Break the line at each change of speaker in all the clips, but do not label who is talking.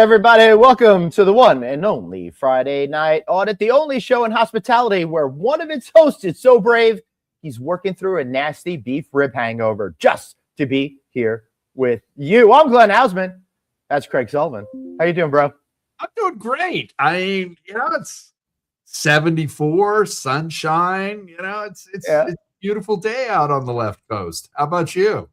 everybody? Welcome to the one and only Friday Night Audit, the only show in hospitality where one of its hosts is so brave, he's working through a nasty beef rib hangover just to be here with you. I'm Glenn Hausman. That's Craig Sullivan. How you doing, bro?
I'm doing great. I mean, it's 74, sunshine. It's a beautiful day out on the left coast. How about you?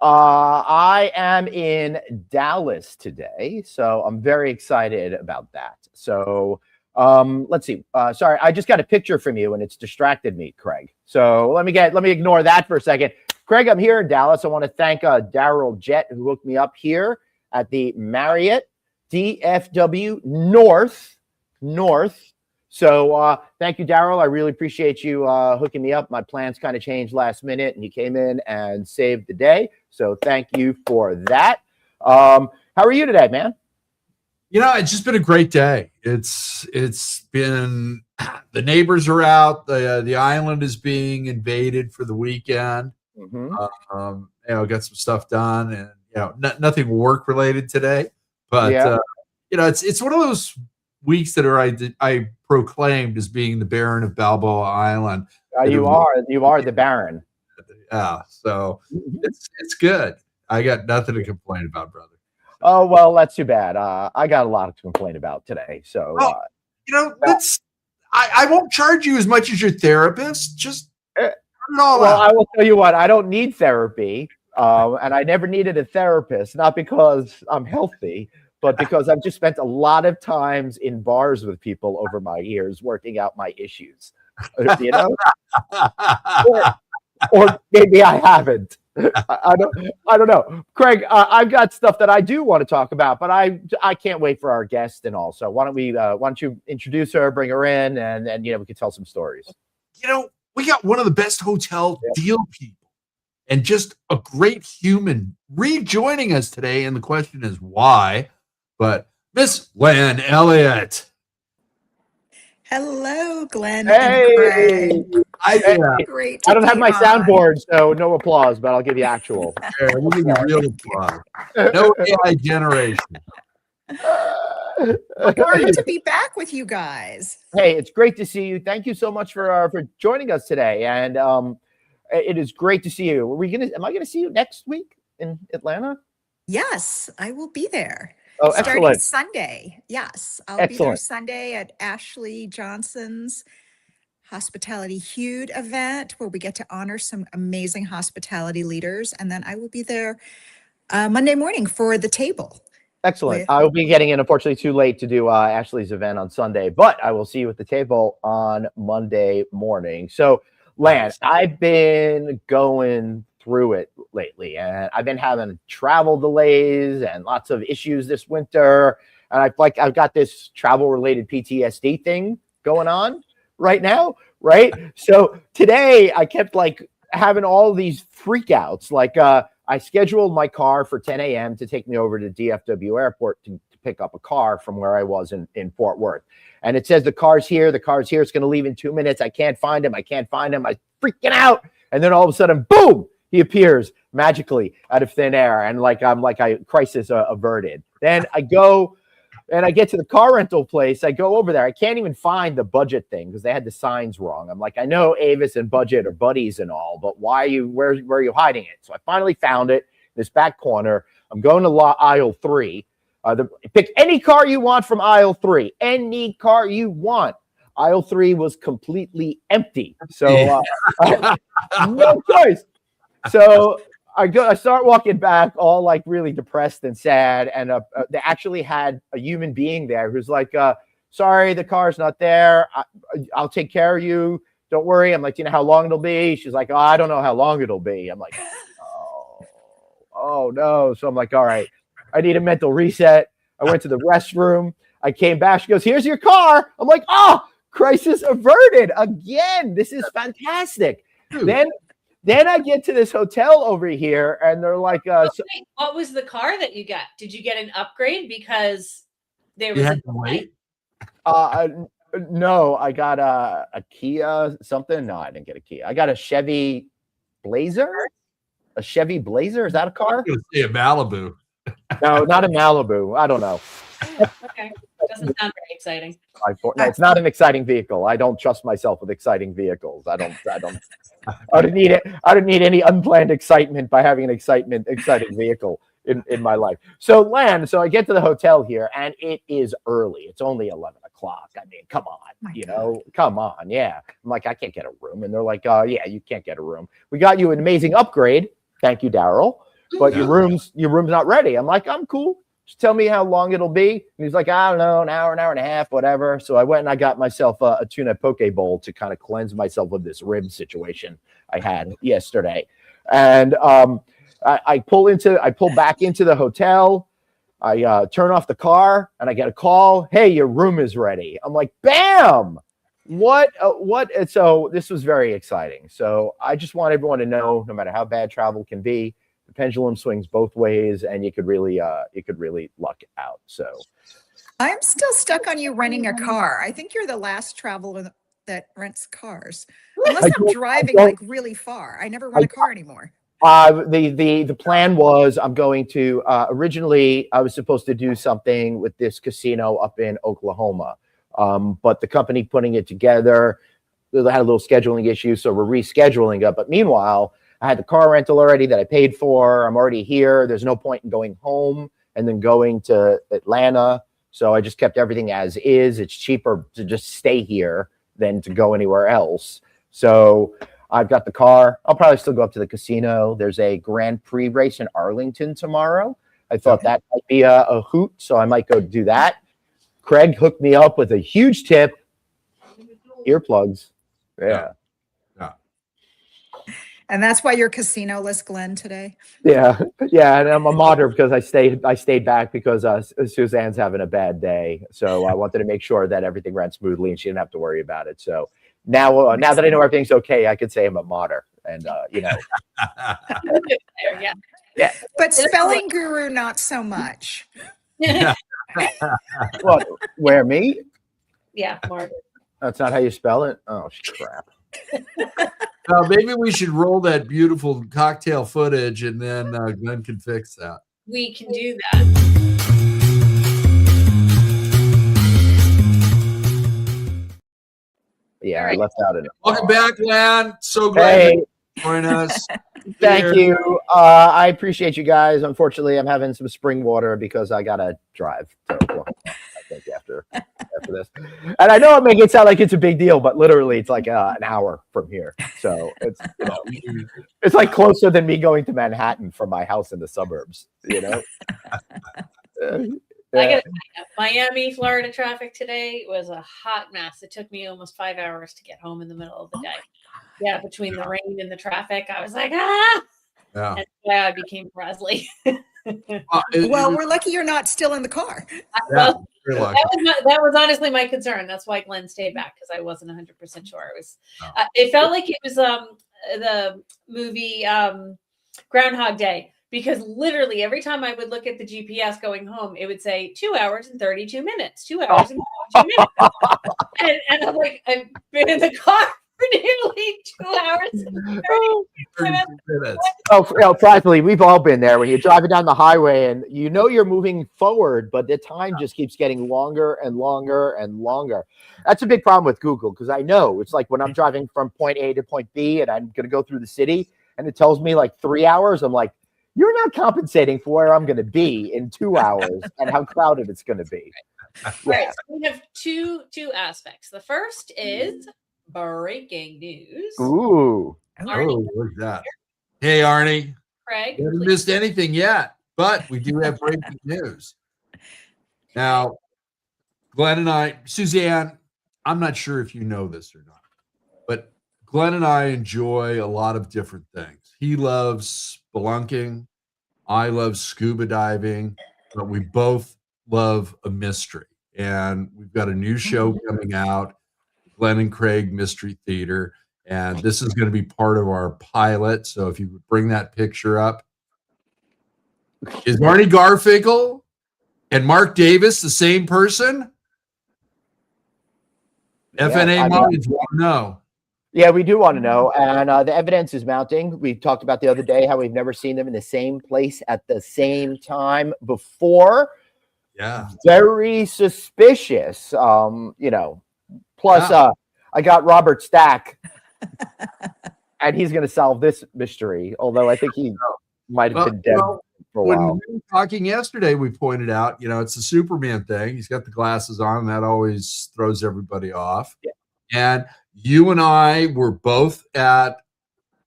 I am in Dallas today, so I'm very excited about that. So let's see. Sorry, I just got a picture from you and it's distracted me, Craig. So let me ignore that for a second. Craig, I'm here in Dallas. I want to thank Daryl Jett, who hooked me up here at the Marriott DFW North. So thank you, Daryl. I really appreciate you hooking me up. My plans kind of changed last minute, and you came in and saved the day. So thank you for that. How are you today, man?
It's just been a great day. It's been, the neighbors are out. The island is being invaded for the weekend.
Mm-hmm.
Got some stuff done, and nothing work related today. But it's one of those weeks that I proclaimed as being the Baron of Balboa Island.
You are the Baron.
Yeah, so it's good. I got nothing to complain about, brother.
Oh well, that's too bad. I got a lot to complain about today. So
I won't charge you as much as your therapist. Just turn it all out.
I will tell you what, I don't need therapy, and I never needed a therapist. Not because I'm healthy, but because I've just spent a lot of times in bars with people over my years working out my issues. Or maybe I haven't. I don't know. Craig, I've got stuff that I do want to talk about, but I can't wait for our guest and all. So why don't you introduce her, bring her in, and we can tell some stories.
We got one of the best hotel deal people and just a great human rejoining us today. And the question is why? But Miss Lan Elliott.
Hello, Glenn.
Hey.
And Craig. Great.
I don't have my soundboard, so no applause, but I'll give you actual.
We'll give you real applause. No AI generation.
Great to be back with you guys.
Hey, it's great to see you. Thank you so much for joining us today, and it is great to see you. Am I gonna see you next week in Atlanta?
Yes, I will be there.
Oh,
starting
excellent.
Sunday. Yes, I'll be there Sunday at Ashley Johnson's Hospitality Hued event, where we get to honor some amazing hospitality leaders. And then I will be there Monday morning for the table.
Excellent. I will be getting in, unfortunately, too late to do Ashley's event on Sunday, but I will see you at the table on Monday morning. So, Lance, I've been going through it lately, and I've been having travel delays and lots of issues this winter, and I've got this travel related PTSD thing going on right now, right? So today I kept having all these freakouts. I scheduled my car for 10 a.m. to take me over to DFW airport to pick up a car from where I was in Fort Worth, and it says the car's here, it's going to leave in 2 minutes. I can't find him. I'm freaking out, and then all of a sudden, boom, he appears magically out of thin air, and crisis averted. Then I go and I get to the car rental place. I go over there. I can't even find the budget thing because they had the signs wrong. I'm like, I know Avis and Budget are buddies and all, but where are you hiding it? So I finally found it in this back corner. I'm going to aisle 3. Pick any car you want from aisle 3. Any car you want. Aisle 3 was completely empty. So no choice. So I start walking back all really depressed and sad. And they actually had a human being there who's like, sorry, the car's not there. I'll take care of you. Don't worry. I'm like, do you know how long it'll be? She's like, oh, I don't know how long it'll be. I'm like, oh no. So I'm like, all right, I need a mental reset. I went to the restroom. I came back. She goes, here's your car. I'm like, oh, crisis averted again. This is fantastic. Dude. Then I get to this hotel over here, and they're like,
what was the car that you got? Did you get an upgrade because there was a delay?
No, I got a Kia something. No, I didn't get a Kia. I got a Chevy Blazer. A Chevy Blazer? Is that a car?
I was going to say a Malibu.
No, not a Malibu. I don't know.
Okay. Doesn't sound very exciting.
No, it's not an exciting vehicle. I don't trust myself with exciting vehicles. I don't need it. I don't need any unplanned excitement by having an exciting vehicle in my life. So Lan, so I get to the hotel here and it is early. It's only 11 o'clock. I mean, come on, come on. Yeah. I'm like, I can't get a room. And they're like, yeah, you can't get a room. We got you an amazing upgrade. Thank you, Daryl. But your room's not ready. I'm like, I'm cool. Just tell me how long it'll be. And he's like, I don't know, an hour and a half, whatever. So I went and I got myself a tuna poke bowl to kind of cleanse myself of this rib situation I had yesterday. And I pull back into the hotel. I turn off the car and I get a call. Hey, your room is ready. I'm like, bam! What? So this was very exciting. So I just want everyone to know, no matter how bad travel can be, the pendulum swings both ways, and you could really luck out. So
I'm still stuck on you renting a car. I think you're the last traveler that rents cars, unless I'm driving like really far. I never rent a car anymore.
The plan was I'm going to originally I was supposed to do something with this casino up in Oklahoma, but the company putting it together, they had a little scheduling issue, so we're rescheduling it. But meanwhile, I had the car rental already that I paid for. I'm already here. There's no point in going home and then going to Atlanta. So I just kept everything as is. It's cheaper to just stay here than to go anywhere else. So I've got the car. I'll probably still go up to the casino. There's a Grand Prix race in Arlington tomorrow. I thought that might be a hoot, so I might go do that. Craig hooked me up with a huge tip. Earplugs. Yeah.
And that's why you're casino-less, Glenn, today?
Yeah. And I'm a modder because I stayed back because Suzanne's having a bad day. So I wanted to make sure that everything ran smoothly and she didn't have to worry about it. So now that I know everything's okay, I could say I'm a modder. And,
Yeah.
But spelling guru, not so much.
What? Where, me?
Yeah, Margaret.
That's not how you spell it? Oh, crap.
Maybe we should roll that beautiful cocktail footage and then Glenn can fix that.
We can do that.
Yeah, right. I left out it.
Welcome back, Lan. So glad you join us.
Thank you. I appreciate you guys. Unfortunately, I'm having some spring water because I gotta drive to Oklahoma, I think, after this. And I know I'm making it sound like it's a big deal, but literally it's like an hour from here. So it's it's like closer than me going to Manhattan from my house in the suburbs,
I gotta Miami, Florida traffic today was a hot mess. It took me almost 5 hours to get home in the middle of the day. Yeah, between the rain and the traffic, I was like, ah. Yeah. That's why I became Presley.
Well, we're lucky you're not still in the car.
Yeah,
that was honestly my concern. That's why Glenn stayed back, because I wasn't 100% sure. It was. It felt like it was the movie Groundhog Day, because literally every time I would look at the GPS going home, it would say 2 hours and 32 minutes. 2 hours and 32 minutes. And I'm like, I've been in the car for nearly 2 hours and 32 minutes.
Oh, practically, we've all been there when you're driving down the highway and you know you're moving forward, but the time just keeps getting longer and longer and longer. That's a big problem with Google, because I know it's like when I'm driving from point A to point B and I'm going to go through the city and it tells me like 3 hours. I'm like, you're not compensating for where I'm going to be in 2 hours and how crowded it's going to be.
All right, so we have two aspects. The first is breaking news.
Ooh.
Arnie, what's that? Hey, Arnie.
Craig.
We haven't missed anything yet, but we do have breaking news. Now, Glenn and I, Suzanne, I'm not sure if you know this or not, but Glenn and I enjoy a lot of different things. He loves spelunking. I love scuba diving, but we both love a mystery. And we've got a new show coming out, Glenn and Craig Mystery Theater. And this is going to be part of our pilot. So if you would bring that picture up. Is Arnie Garfinkel and Mark Davis the same person? FNA minds want to know.
Yeah, we do want to know. And the evidence is mounting. We talked about the other day how we've never seen them in the same place at the same time before.
Yeah.
Very suspicious. Plus I got Robert Stack and he's going to solve this mystery. Although I think he might have been dead for a while.
When we were talking yesterday, we pointed out, it's the Superman thing. He's got the glasses on, and that always throws everybody off.
Yeah.
And you and I were both at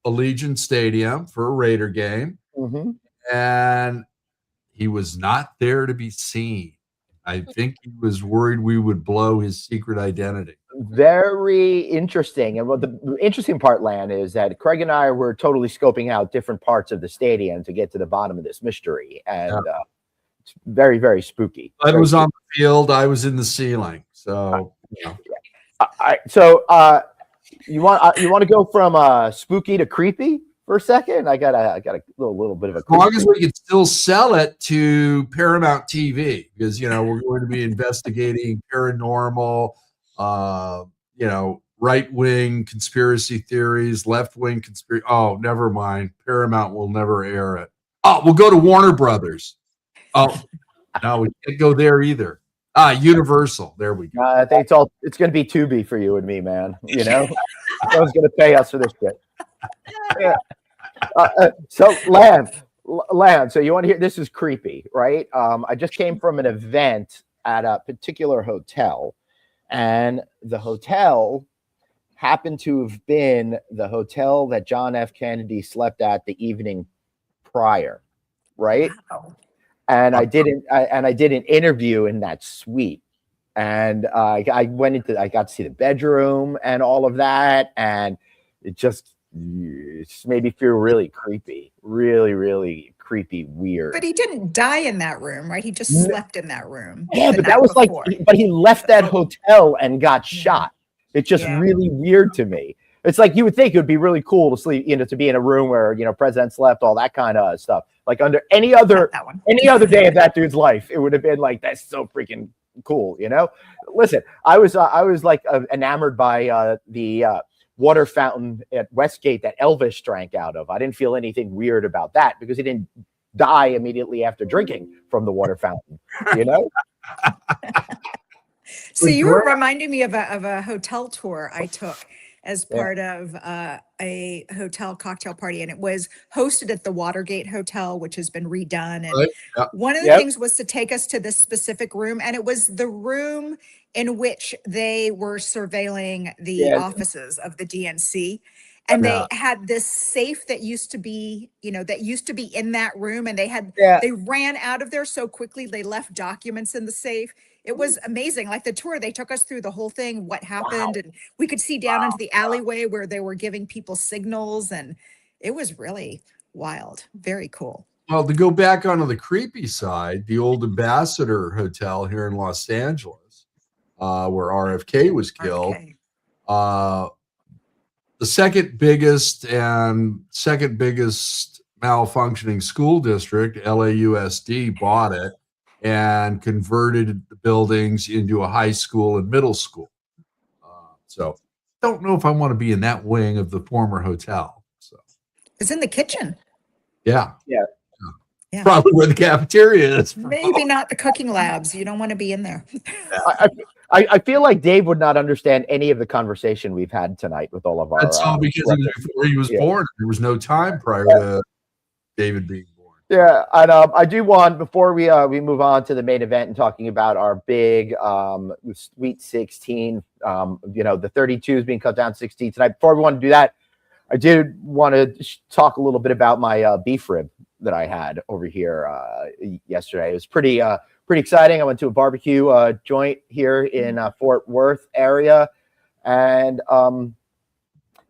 Allegiant Stadium for a Raider game, and he was not there to be seen. I think he was worried we would blow his secret identity.
Very interesting. And the interesting part, Lan, is that Craig and I were totally scoping out different parts of the stadium to get to the bottom of this mystery. And it's very, very spooky.
I was on the field. I was in the ceiling. So,
you want to go from spooky to creepy for a second? I got a little bit of a.
As long as we can still sell it to Paramount TV, because we're going to be investigating paranormal, right-wing conspiracy theories, left-wing conspiracy. Oh, never mind. Paramount will never air it. Oh, we'll go to Warner Brothers. Oh, no, we can't go there either. Universal. There we go.
I think it's going to be Tubi for you and me, man. Someone's going to pay us for this shit. Yeah. So Lan, so you want to hear, this is creepy, right? I just came from an event at a particular hotel, and the hotel happened to have been the hotel that John F. Kennedy slept at the evening prior, right?
Wow.
And I did an interview in that suite, and I got to see the bedroom and all of that, and it just made me feel really creepy, really creepy, weird.
But he didn't die in that room, right? He just slept in that room.
Yeah, but that was before. But he left that hotel and got shot. It's just really weird to me. It's like you would think it would be really cool to sleep, to be in a room where presidents slept, all that kind of stuff. Like under any other day of that dude's life, it would have been like, that's so freaking cool, Listen, I was like enamored by the water fountain at Westgate that Elvis drank out of. I didn't feel anything weird about that because he didn't die immediately after drinking from the water fountain,
So you were reminding me of a hotel tour I took as part of a hotel cocktail party, and it was hosted at the Watergate Hotel, which has been redone. And one of the things was to take us to this specific room, and it was the room in which they were surveilling the offices of the DNC. And they had this safe that used to be, in that room, and they ran out of there so quickly they left documents in the safe. It was amazing. Like the tour, they took us through the whole thing, what happened, and we could see down into the alleyway where they were giving people signals, and it was really wild. Very cool.
Well, to go back onto the creepy side, the old Ambassador Hotel here in Los Angeles, where RFK was killed, the second biggest malfunctioning school district, LAUSD, bought it and converted the buildings into a high school and middle school. So don't know if I want to be in that wing of the former hotel. So
it's in the kitchen.
Yeah. Probably where the cafeteria is.
Maybe not the cooking labs. You don't want to be in there.
I feel like Dave would not understand any of the conversation we've had tonight with all of our.
That's all because it was before he was born. There was no time prior to David being born.
Yeah, and I do want, before we move on to the main event and talking about our big Sweet 16, the 32s being cut down to 16 tonight. Before we want to do that, I did want to talk a little bit about my beef rib that I had over here yesterday. It was pretty exciting. I went to a barbecue joint here in Fort Worth area, and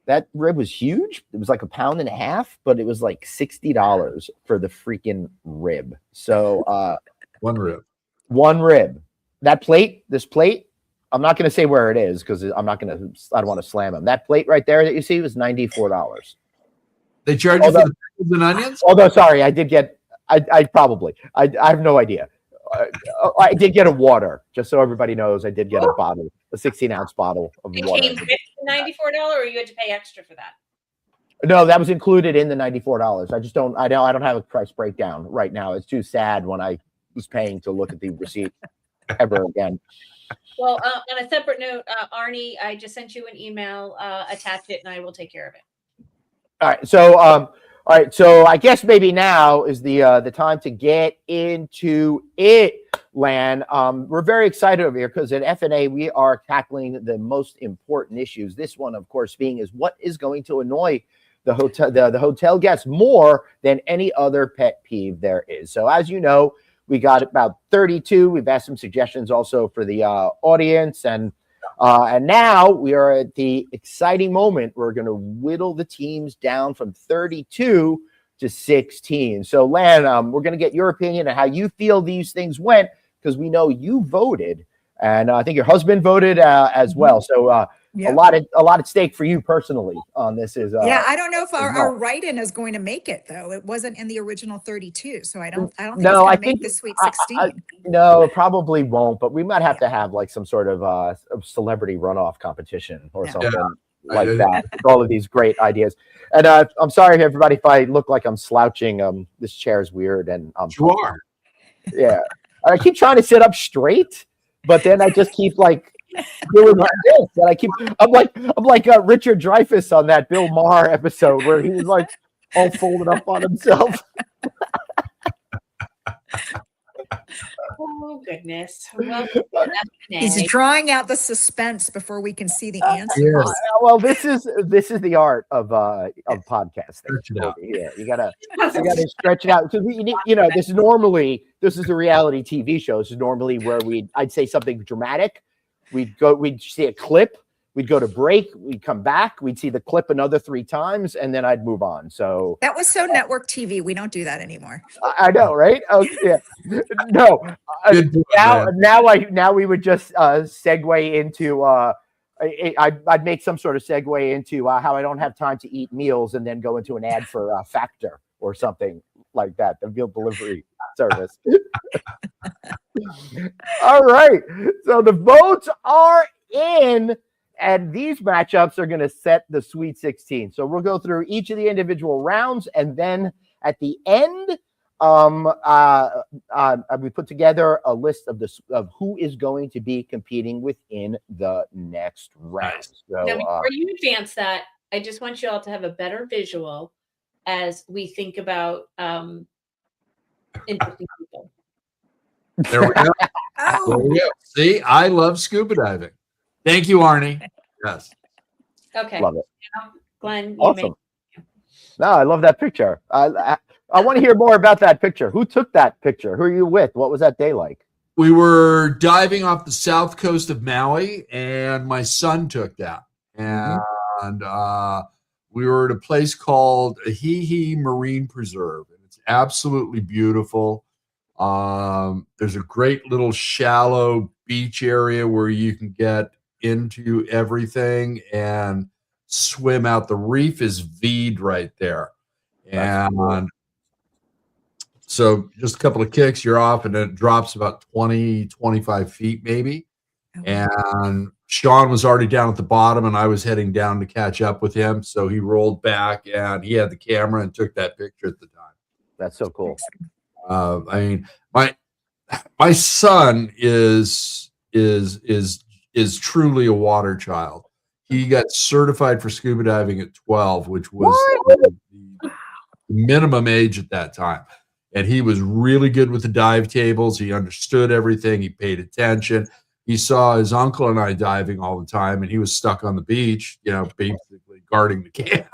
that rib was huge. It was like 1.5 pounds, but it was like $60 for the freaking rib. So
one
rib. This plate, I'm not going to say where it is because I don't want to slam them. That plate right there that you see was $94.
They charge you for the pickles and onions?
Although, sorry, I did get, I have no idea. I did get a water, just so everybody knows. I did get a 16-ounce bottle of water.
It came with $94, or you had to pay extra for that?
No, that was included in the $94. I don't have a price breakdown right now. It's too sad when I was paying to look at the receipt ever again.
Well, on a separate note, Arnie, I just sent you an email. Attach it, and I will take care of it.
All right. So I guess maybe now is the time to get into it, Lan. We're very excited over here because at FNA we are tackling the most important issues. This one, of course, being is what is going to annoy the hotel guests more than any other pet peeve there is. So as you know, we got about 32. We've asked some suggestions also for the audience, and now we are at the exciting moment. We're going to whittle the teams down from 32 to 16. So, Lan, we're going to get your opinion on how you feel these things went because we know you voted, and I think your husband voted as well. So, a lot at stake for you personally on this.
I don't know if our write-in is going to make it though. It wasn't in the original 32, so I don't think it's going to make the Sweet 16.
No, it probably won't. But we might have to have like some sort of celebrity runoff competition or something like that. With all of these great ideas. And I'm sorry, everybody, if I look like I'm slouching. This chair is weird, and
you are.
Yeah, I keep trying to sit up straight, but then I just keep like doing like this, and I'm like Richard Dreyfuss on that Bill Maher episode where he was like all folded up on himself.
Oh goodness! Well,
he's drawing out the suspense before we can see the answers.
Well, this is the art of podcasting. Yeah, you gotta stretch it out because this is a reality TV show. This is normally where I'd say something dramatic. We'd see a clip, we'd go to break, we'd come back, we'd see the clip another 3 times, and then I'd move on. So
that was so network TV. We don't do that anymore.
I know, right? Oh, yeah. No. Now we would just segue into I'd make some sort of segue into how I don't have time to eat meals and then go into an ad for Factor or something like that, the meal delivery service. All right. So the votes are in, and these matchups are going to set the Sweet 16. So we'll go through each of the individual rounds, and then at the end, we put together a list of who is going to be competing within the next round. So,
now, before you advance that, I just want you all to have a better visual as we think about interesting people.
There we go. There we go. See, I love scuba diving. Thank you, Arnie. Yes.
Okay.
Love it.
Glenn,
awesome. No, I love that picture. I want to hear more about that picture. Who took that picture? Who are you with? What was that day like?
We were diving off the south coast of Maui, and my son took that. And we were at a place called Ahihi Marine Preserve, and it's absolutely beautiful. There's a great little shallow beach area where you can get into everything and swim out. The reef is V'd right there. And so just a couple of kicks, you're off, and it drops about 20, 25 feet maybe. Okay. And Sean was already down at the bottom, and I was heading down to catch up with him. So he rolled back, and he had the camera and took that picture at the time.
That's so cool.
I mean, my son is truly a water child. He got certified for scuba diving at 12, which was the minimum age at that time. And he was really good with the dive tables. He understood everything. He paid attention. He saw his uncle and I diving all the time, and he was stuck on the beach, basically guarding the camp.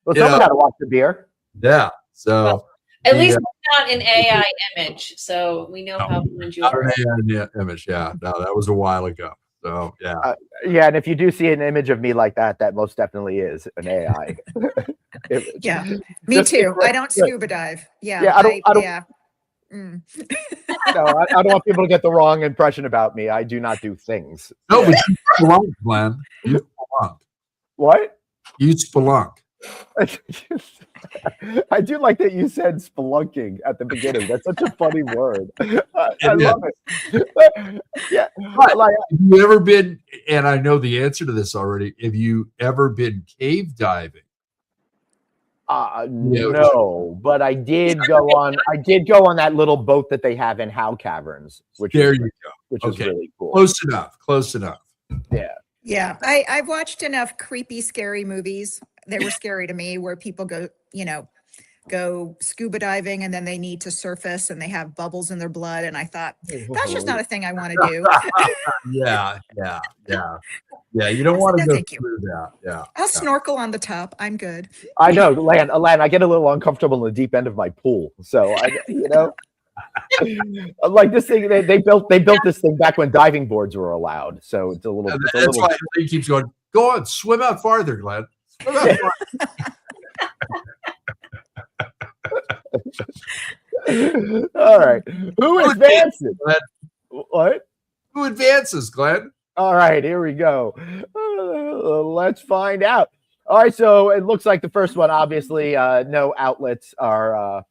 Well, someone had to watch the beer.
Yeah. So
at least it's not an AI image, so we know how you are.
An AI image, yeah. No, that was a while ago. So yeah.
And if you do see an image of me like that, that most definitely is an AI.
Yeah, me too. I don't scuba dive. Yeah.
Yeah, I don't. Yeah. No, I don't want people to get the wrong impression about me. I do not do things.
No, but you spelunk, Glenn. You spelunk.
What?
You spelunk.
I do like that you said spelunking at the beginning. That's such a funny word. I love it. Yeah.
Like, have you ever been, and I know the answer to this already, have you ever been cave diving?
No, but I did go on that little boat that they have in Howe Caverns, which
There
is
you go.
which is really cool.
Close enough. Close enough.
Yeah.
Yeah, I've watched enough creepy, scary movies. They were scary to me, where people go scuba diving and then they need to surface and they have bubbles in their blood. And I thought, that's just not a thing I want to do.
Yeah. You don't want to go
thank you.
through that. Yeah.
I'll snorkel on the top. I'm good.
I know, Lan, I get a little uncomfortable in the deep end of my pool. So like this thing, they built this thing back when diving boards were allowed. So it's a little.
That's why he keeps going. Go on, swim out farther, Glenn. Swim out farther.
All right. Who advances? What?
Who advances, Glenn?
All right, here we go. Let's find out. All right, so it looks like the first one, obviously, no outlets are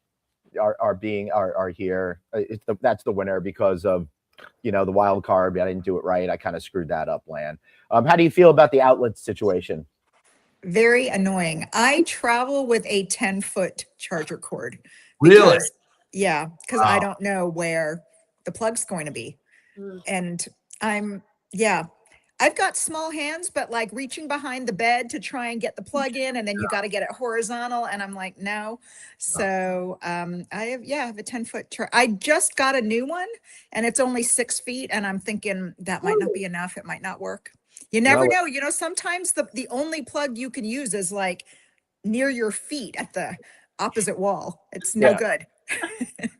here. That's the winner because of the wild card. I didn't do it right. I kind of screwed that up, Lan. How do you feel about the outlet situation?
Very annoying. I travel with a 10-foot charger cord.
Really?
Yeah, because I don't know where the plug's going to be. And I've got small hands, but like reaching behind the bed to try and get the plug in, and then you got to get it horizontal. And I'm like, no. So I have a 10-foot charger. I just got a new one and it's only 6 feet. And I'm thinking that might not be enough. It might not work. You never know. Sometimes the only plug you can use is like near your feet at the opposite wall. It's no good.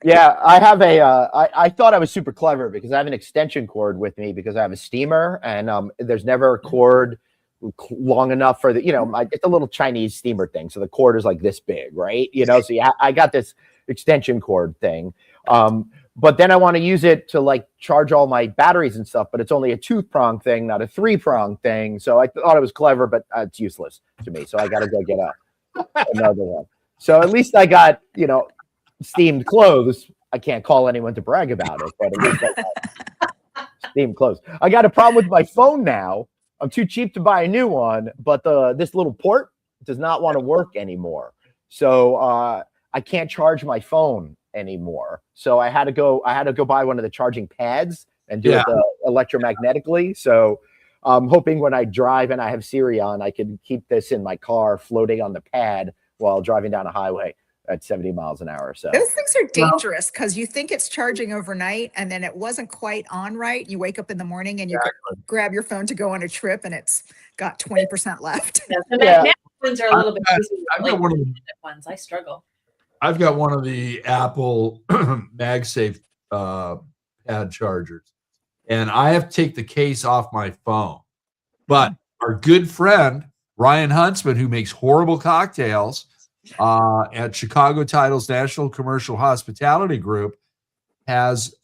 Yeah, I have I thought I was super clever because I have an extension cord with me because I have a steamer, and there's never a cord long enough for it's a little Chinese steamer thing, so the cord is like this big, right? So I got this extension cord thing, but then I want to use it to like charge all my batteries and stuff, but it's only a 2-prong thing, not a 3-prong thing. So I thought it was clever, but it's useless to me. So I got to go get another one. So at least I got steamed clothes. I can't call anyone to brag about it, but at least I got steamed clothes. I got a problem with my phone now. I'm too cheap to buy a new one, but this little port does not want to work anymore. So I can't charge my phone anymore. So I had to go buy one of the charging pads and do it electromagnetically. So I'm hoping when I drive and I have Siri on, I can keep this in my car floating on the pad while driving down a highway at 70 miles an hour. So
those things are dangerous because you think it's charging overnight and then it wasn't quite on right. You wake up in the morning and you grab your phone to go on a trip and it's got 20% left.
The ones are a little bit easier. I've got one of the ones. I struggle.
I've got one of the Apple MagSafe pad chargers, and I have to take the case off my phone. But our good friend Ryan Huntsman, who makes horrible cocktails at Chicago Title's National Commercial Hospitality Group, has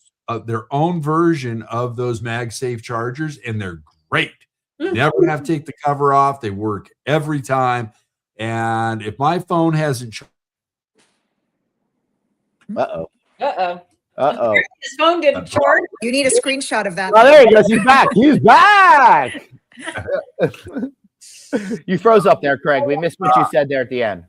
their own version of those MagSafe chargers, and they're great. Never have to take the cover off. They work every time. And if my phone hasn't
His phone didn't charge.
You need a screenshot of that.
Oh, there he goes. He's back. He's back. You froze up there, Craig. We missed what you said there at the end.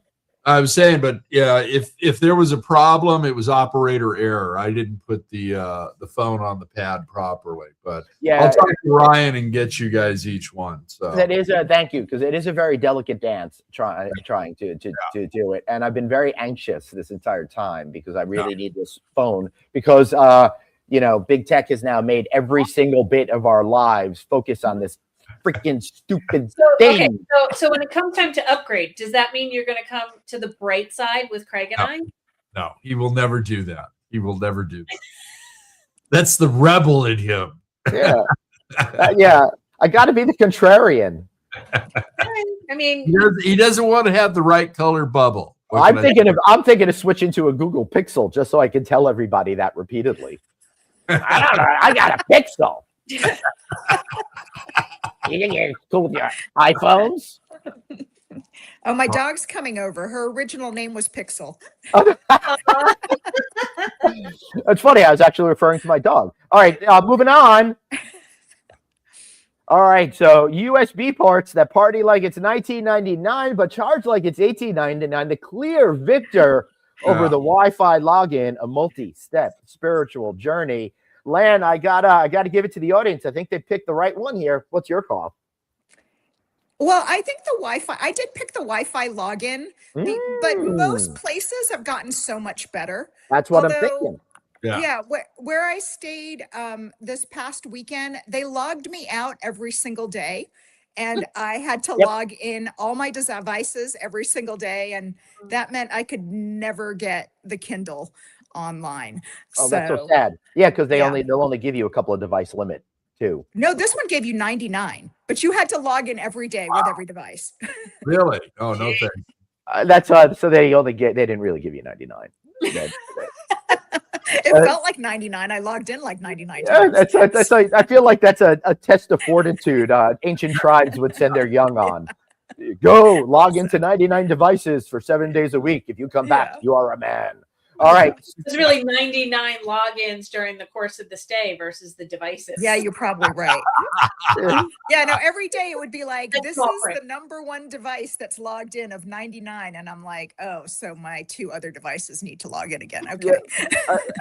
I was saying, but yeah, if there was a problem, it was operator error. I didn't put the phone on the pad properly, but I'll talk to Ryan and get you guys each one. So
that is thank you, because it is a very delicate dance trying to do it, and I've been very anxious this entire time because I really need this phone because big tech has now made every single bit of our lives focus on this freaking stupid thing.
Okay, so when it comes time to upgrade, does that mean you're going to come to the bright side with Craig and I?
No, he will never do that. He will never do that. That's the rebel in him.
Yeah, I got to be the contrarian.
I mean,
he doesn't want to have the right color bubble.
I'm thinking of switching to a Google Pixel just so I can tell everybody that repeatedly. I don't know. I got a Pixel. You cool with your iPhones?
Oh, my dog's coming over. Her original name was Pixel.
It's funny. I was actually referring to my dog. All right, moving on. All right, so USB ports that party like it's 1999, but charge like it's 1899. The clear victor over the Wi-Fi login, a multi-step spiritual journey. Lan, I gotta give it to the audience. I think they picked the right one here. What's your call?
Well, I think the Wi-Fi, I did pick the Wi-Fi login, but most places have gotten so much better.
That's what I'm thinking.
Yeah, where I stayed this past weekend, they logged me out every single day, and I had to log in all my devices every single day, and that meant I could never get the Kindle online.
Oh, that's so sad. Yeah, because they'll only give you a couple of device limit too.
No, this one gave you 99, but you had to log in every day with every device.
Really? Oh, no thanks.
That's so they didn't really give you 99.
It felt like 99. I logged in like 99 times.
I feel like that's a test of fortitude. Ancient tribes would send their young on. Go log into 99 devices for 7 days a week. If you come back, you are a man. All right.
It's really 99 logins during the course of the stay versus the devices.
Yeah, you're probably right. Yeah, no, every day it would be like, this is the number one device that's logged in of 99. And I'm like, oh, so my 2 other devices need to log in again. Okay.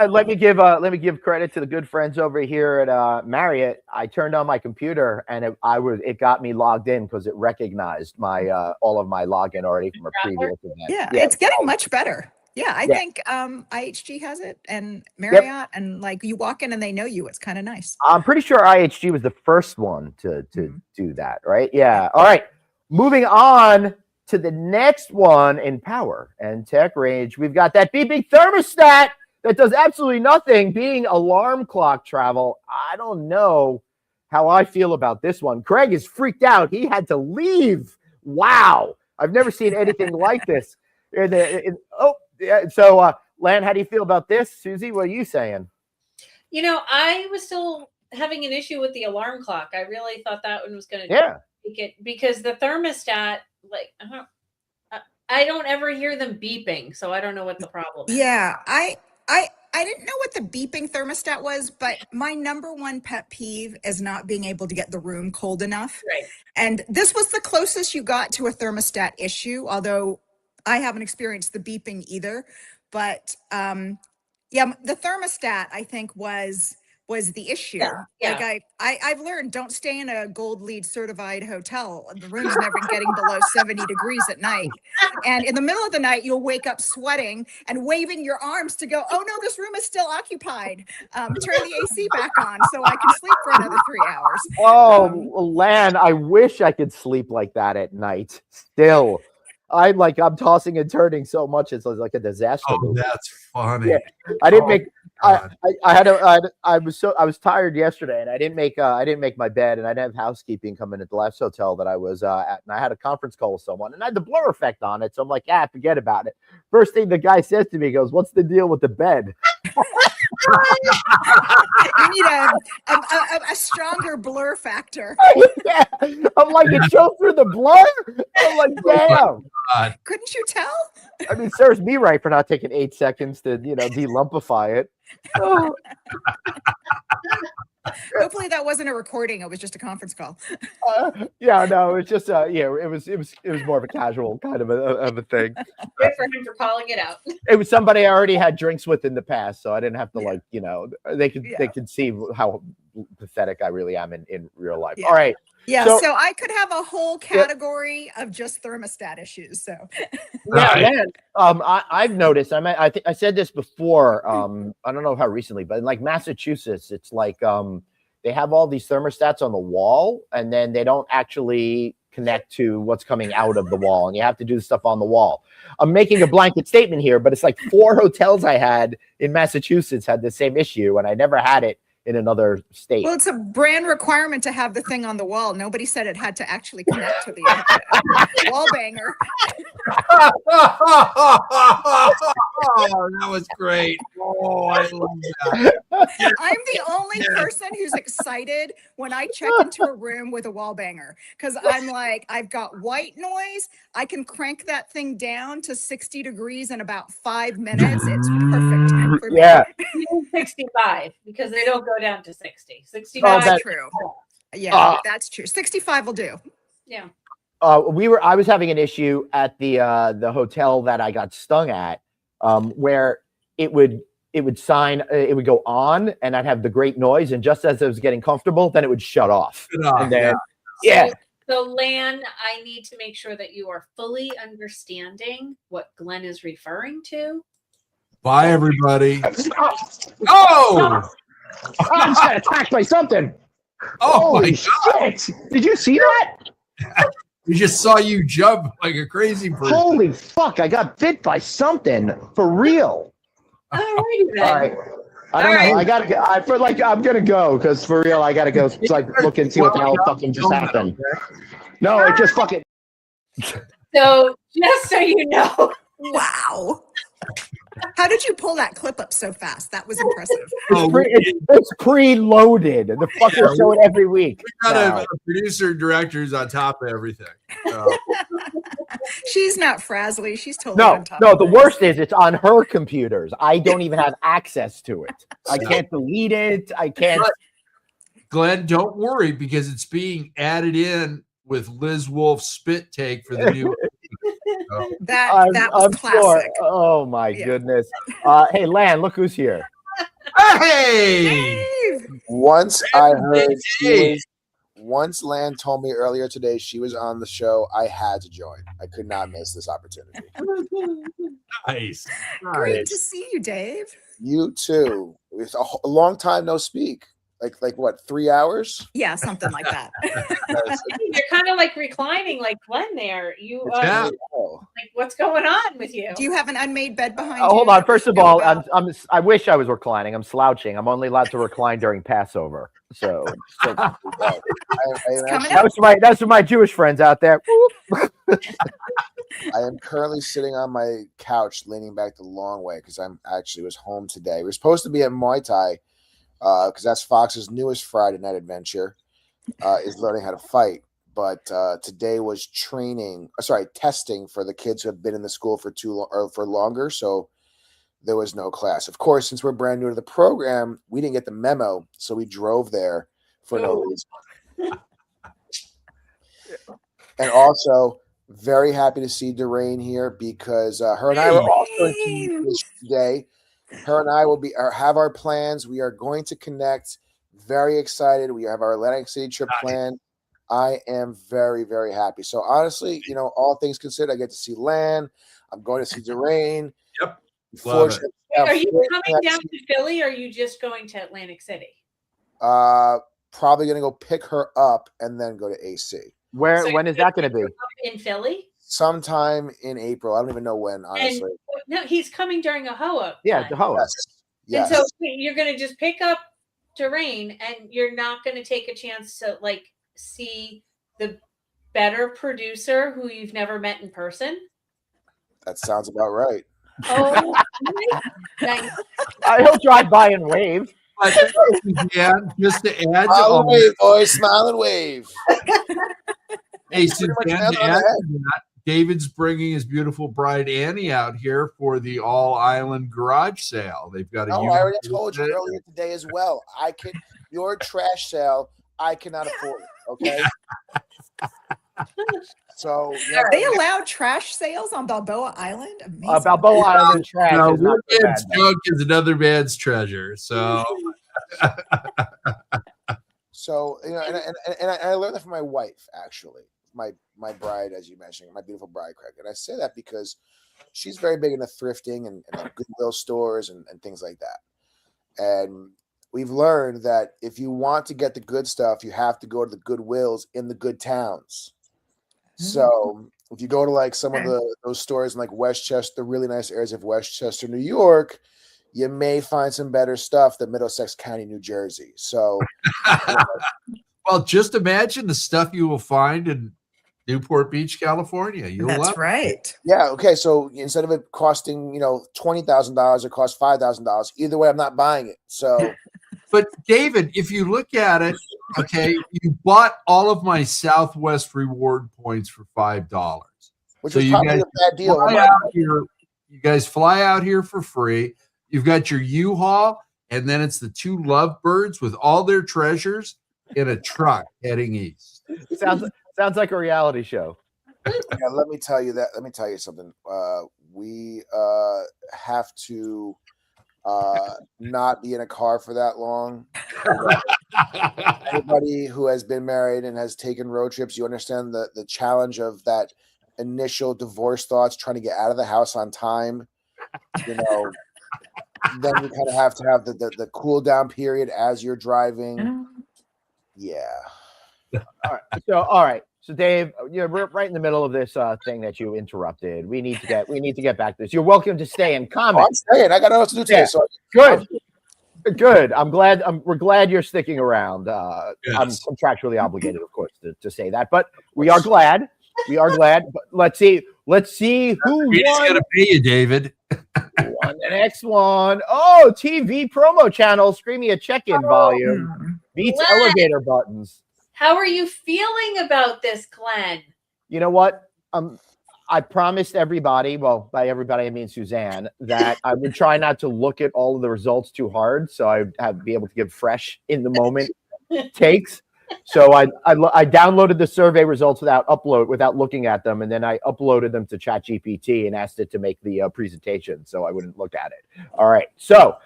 Let me give credit to the good friends over here at Marriott. I turned on my computer and it got me logged in because it recognized my all of my login already from a previous event.
Yeah, it's getting much better. Yeah, I think IHG has it and Marriott, and like you walk in and they know you. It's kind of nice.
I'm pretty sure IHG was the first one to do that, right? Yeah. All right. Moving on to the next one in power and tech range. We've got that beeping thermostat that does absolutely nothing, being alarm clock travel. I don't know how I feel about this one. Craig is freaked out. He had to leave. Wow. I've never seen anything like this. Yeah. So, Lan, how do you feel about this? Susie, what are you saying?
You know, I was still having an issue with the alarm clock. I really thought that one was going to take it because the thermostat, like, I don't ever hear them beeping, so I don't know what the problem is.
Yeah, I didn't know what the beeping thermostat was, but my number one pet peeve is not being able to get the room cold enough.
Right.
And this was the closest you got to a thermostat issue, although I haven't experienced the beeping either, but the thermostat I think was the issue.
Yeah.
Like I've learned, don't stay in a gold LEED certified hotel. The room's never getting below 70 degrees at night. And in the middle of the night, you'll wake up sweating and waving your arms to go, oh no, this room is still occupied. Turn the AC back on so I can sleep for another 3 hours.
Oh, Lan, I wish I could sleep like that at night still. I'm tossing and turning so much it's like a disaster.
Oh, that's funny.
Yeah. I didn't make. I was tired yesterday, and I didn't make my bed, and I didn't have housekeeping come in at the last hotel that I was at, and I had a conference call with someone, and I had the blur effect on it, so I'm like, forget about it. First thing the guy says to me, goes, "What's the deal with the bed?"
You need a stronger blur factor.
Yeah. I'm like, it shows through the blur. I'm like, damn.
Couldn't you tell?
I mean, it serves me right for not taking 8 seconds to, delumpify it. Oh.
Hopefully that wasn't a recording. It was just a conference call.
No, it was just it was more of a casual kind of a thing.
Good for him for calling it out.
It was somebody I already had drinks with in the past, so I didn't have to they could see how pathetic I really am in real life. All right.
Yeah, so I could have a whole category of just thermostat issues. So
man, I've noticed. I think I said this before. I don't know how recently, but in like Massachusetts, it's like they have all these thermostats on the wall, and then they don't actually connect to what's coming out of the wall, and you have to do stuff on the wall. I'm making a blanket statement here, but it's like 4 hotels I had in Massachusetts had the same issue, and I never had it in another state.
Well, it's a brand requirement to have the thing on the wall. Nobody said it had to actually connect to the wall banger.
Oh, that was great. Oh, I love that.
I'm the only person who's excited when I check into a room with a wall banger, because I'm like, I've got white noise. I can crank that thing down to 60 degrees in about 5 minutes. It's perfect for me.
Yeah.
65 because they don't go down to 60. 65.
That's true. Yeah, that's true. 65 will do.
Yeah.
I was having an issue at the hotel that I got stung at, where it would go on and I'd have the great noise, and just as I was getting comfortable, then it would shut off. And then,
So Lan, I need to make sure that you are fully understanding what Glenn is referring to.
Bye, everybody. Oh!
I just got attacked by something.
Oh,
Holy
my God.
shit. Did you see that?
We just saw you jump like a crazy person.
Holy fuck, I got bit by something. For real.
All right, then.
All right. I don't know.
right.
I gotta. I feel like I'm gonna go because for real, I gotta go. Like look and see what the hell fucking just happened. No, it just fucking.
So just so you know,
Wow. How did you pull that clip up so fast? That was impressive.
It's preloaded. The fuckers show it every week.
We got a producer director's on top of everything.
She's not frazzly. She's totally on top
No.
of
The
it.
worst is it's on her computers. I don't even have access to it. I can't delete it. I can't.
Glenn, don't worry because it's being added in with Liz Wolf's spit take for the new.
That was classic.
Sure. Oh my goodness. Hey, Lan, look who's here.
Hey!
Dave!
Once Lan told me earlier today she was on the show, I had to join. I could not miss this opportunity.
Nice.
Great to see you, Dave.
You too. It's a long time no speak. Like what, 3 hours?
Yeah, something like that.
you're kind of like reclining like Glenn there. You
Yeah.
like what's going on with you?
Do you have an unmade bed behind you?
Hold on. First of
No,
all,
well,
I wish I was reclining. I'm slouching. I'm only allowed to recline during Passover. So
coming
that's for my Jewish friends out there.
I am currently sitting on my couch, leaning back the long way because I'm actually was home today. We were supposed to be at Muay Thai because that's Fox's newest Friday night adventure, is learning how to fight. But today was testing for the kids who have been in the school for for longer. So there was no class. Of course, since we're brand new to the program, we didn't get the memo, so we drove there for no reason. And also, very happy to see Doreen here because her and I were also in communication today. Her and I will have our plans. We are going to connect. Very excited. We have our Atlantic City trip planned. I am very, very happy. So honestly, all things considered, I get to see Lan. I'm going to see Doreen.
Yep.
Are you coming down to Philly or are you just going to Atlantic City?
Probably going to go pick her up and then go to AC.
When is that going to be?
In Philly?
Sometime in April. I don't even know when, honestly.
No, he's coming during a HOA.
Yeah, the HOA.
Yes.
And so you're going to just pick up Doreen and you're not going to take a chance to see the better producer who you've never met in person?
That sounds about right.
Oh, nice.
He'll drive by and wave.
Yeah, just to add
Smile and wave, boys. Smile and wave.
Hey, Suzanne, to add to that, David's bringing his beautiful bride Annie out here for the All Island Garage Sale. They've got a.
I already told you earlier today as well. Your trash sale, I cannot afford it. Okay. So
they allow trash sales on Balboa Island. Amazing.
Balboa Island trash.
One man's junk is another man's treasure. So.
So and I learned that from my wife, actually, my bride, as you mentioned, my beautiful bride, Craig. And I say that because she's very big into thrifting and Goodwill stores and things like that. And we've learned that if you want to get the good stuff, you have to go to the Goodwills in the good towns. So if you go to some of those stores in Westchester, really nice areas of Westchester, New York, you may find some better stuff than Middlesex County, New Jersey. So,
well, just imagine the stuff you will find in Newport Beach, California.
That's right.
Yeah. Okay. So instead of it costing, $20,000, it costs $5,000. Either way, I'm not buying it. So,
but David, if you look at it, okay, you bought all of my Southwest reward points for $5,
which was probably a bad deal.
You guys fly out here for free. You've got your U-Haul, and then it's the two lovebirds with all their treasures. in a truck heading east.
Sounds like a reality show.
Yeah, let me tell you something. We have to not be in a car for that long. Anybody who has been married and has taken road trips, you understand the challenge of that initial divorce thoughts, trying to get out of the house on time. Then you kind of have to have the cool down period as you're driving. Yeah.
All right. So Dave, we're right in the middle of this thing that you interrupted. We need to get back to this. You're welcome to stay and comment.
I'm staying. I got nothing else to do today.
Yeah.
So
Good. I'm glad. We're glad you're sticking around.
Yes.
I'm contractually obligated, of course, to say that. But we are glad. But let's see who
He's
won.
gonna pay you, David.
Won the next one. Oh, TV promo channel. Screaming a check-in volume. Beats
Glenn.
elevator buttons.
How are you feeling about this, Glenn?
You know what? I promised everybody, well, by everybody I mean Suzanne, that I would try not to look at all of the results too hard, so I'd be able to give fresh, in the moment takes. So I downloaded the survey results without looking at them, and then I uploaded them to ChatGPT and asked it to make the presentation, so I wouldn't look at it. All right, so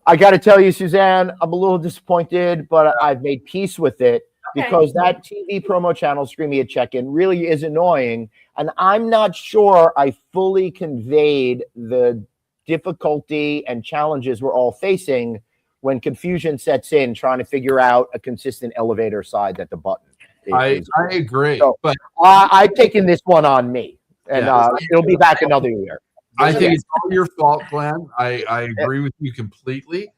I got to tell you, Suzanne, I'm a little disappointed, but I've made peace with it.
Okay.
Because that TV promo channel, Screaming a Check-In, really is annoying. And I'm not sure I fully conveyed the difficulty and challenges we're all facing when confusion sets in trying to figure out a consistent elevator side that the button is.
I agree.
So,
but
I've taken this one on me. And it'll be back another year.
I think it's all your fault, Glenn. I agree with you completely.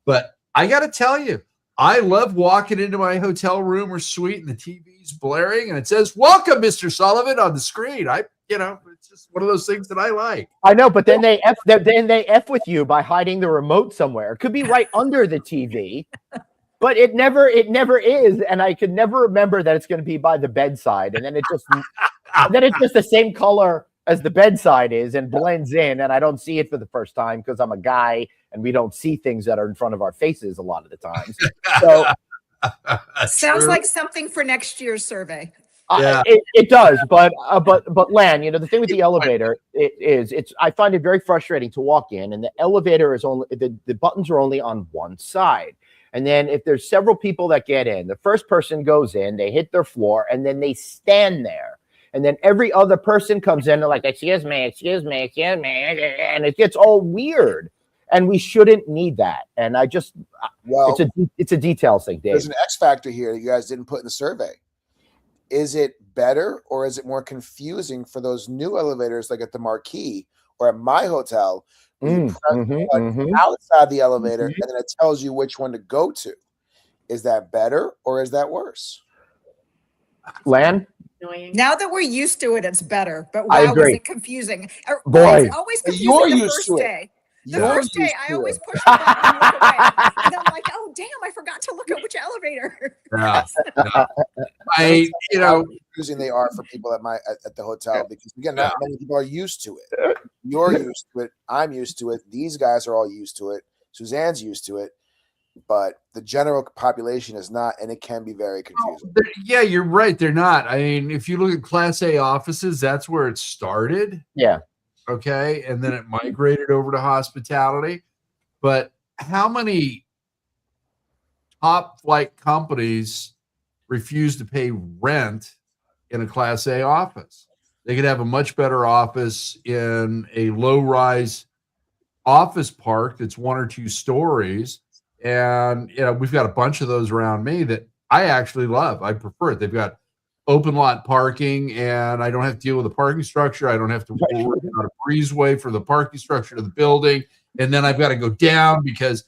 But I got to tell you, I love walking into my hotel room or suite and the TV's blaring and it says, "Welcome, Mr. Sullivan" on the screen. It's just one of those things that I like.
I know, but then they F with you by hiding the remote somewhere. It could be right under the TV, but it never is. And I could never remember that it's going to be by the bedside. And then it's just the same color as the bedside is and blends in. And I don't see it for the first time because I'm a guy and we don't see things that are in front of our faces a lot of the times. So
sounds like something for next year's survey.
Yeah.
It does, but Lan, the thing with the elevator, I find it very frustrating to walk in, and the elevator is only the buttons are only on one side, and then if there's several people that get in, the first person goes in, they hit their floor, and then they stand there, and then every other person comes in, and they're like, excuse me, and it gets all weird. And we shouldn't need that. And it's a details thing, Dave.
There's an X factor here that you guys didn't put in the survey. Is it better or is it more confusing for those new elevators like at the Marquee or at my hotel? You press the button outside the elevator and then it tells you which one to go to. Is that better or is that worse?
Lan?
Annoying.
Now that we're used to it, it's better. But
I
wow, was
agree.
it confusing?
Boy.
It's always
But
confusing
you're
the
used
first
to it.
day. The
You're
first day,
used
I
to
always
it.
push the button and look away. And then I'm like, oh, damn, I forgot to look at which elevator.
Yeah.
Confusing they are for people at the hotel because again, not many people are used to it. You're used to it. I'm used to it. These guys are all used to it. Suzanne's used to it, but the general population is not, and it can be very confusing.
Yeah, you're right. They're not. I mean, if you look at Class A offices, that's where it started.
Yeah.
Okay. And then it migrated over to hospitality. But how many top flight companies refuse to pay rent in a Class A office? They could have a much better office in a low rise office park that's 1 or 2 stories. And we've got a bunch of those around me that I actually love. I prefer it. They've got open lot parking, and I don't have to deal with the parking structure. I don't have to worry about a breezeway for the parking structure to the building. And then I've got to go down because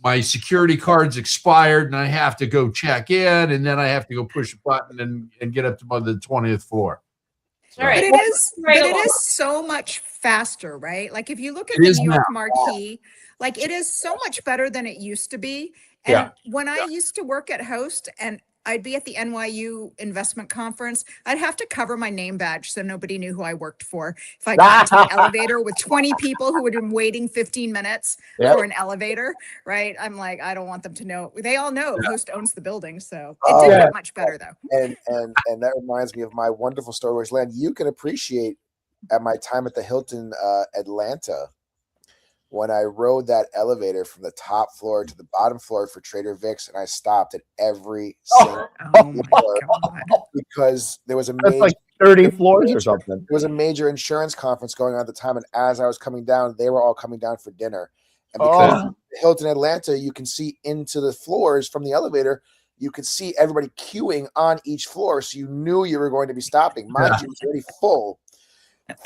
my security card's expired and I have to go check in, and then I have to go push a button and get up to the 20th floor.
All right.
But it is so much faster, right? Like if you look at the New York Marquee, like it is so much better than it used to be. And when I used to work at Host, and I'd be at the NYU investment conference. I'd have to cover my name badge so nobody knew who I worked for. If I got into the elevator with 20 people who had been waiting 15 minutes for an elevator, right? I'm like, I don't want them to know. They all know Host owns the building, so it did get much better though.
And that reminds me of my wonderful story, which Lan, you can appreciate at my time at the Hilton Atlanta, when I rode that elevator from the top floor to the bottom floor for Trader Vic's, and I stopped at every single floor because there was a
major, like 30 floors or something.
There was a major insurance conference going on at the time, and as I was coming down, they were all coming down for dinner. And because the Hilton Atlanta, you can see into the floors from the elevator. You could see everybody queuing on each floor, so you knew you were going to be stopping. Mind you, it was already full.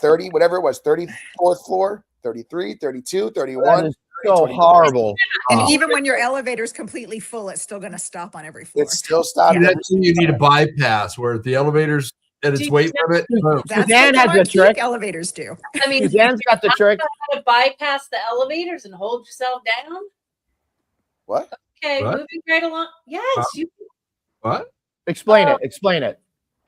30, whatever it was, 34th floor. 33, 32, 31.
That is so horrible.
And even when your elevator is completely full, it's still going to stop on every floor.
It's still stopping.
You need a bypass where the elevator's at its weight limit.
Suzanne has the trick. Elevators do.
I mean,
Suzanne's got the trick.
How to bypass the elevators and hold yourself down.
What?
Okay, moving right along. Yes, you.
What?
Explain it. Explain it.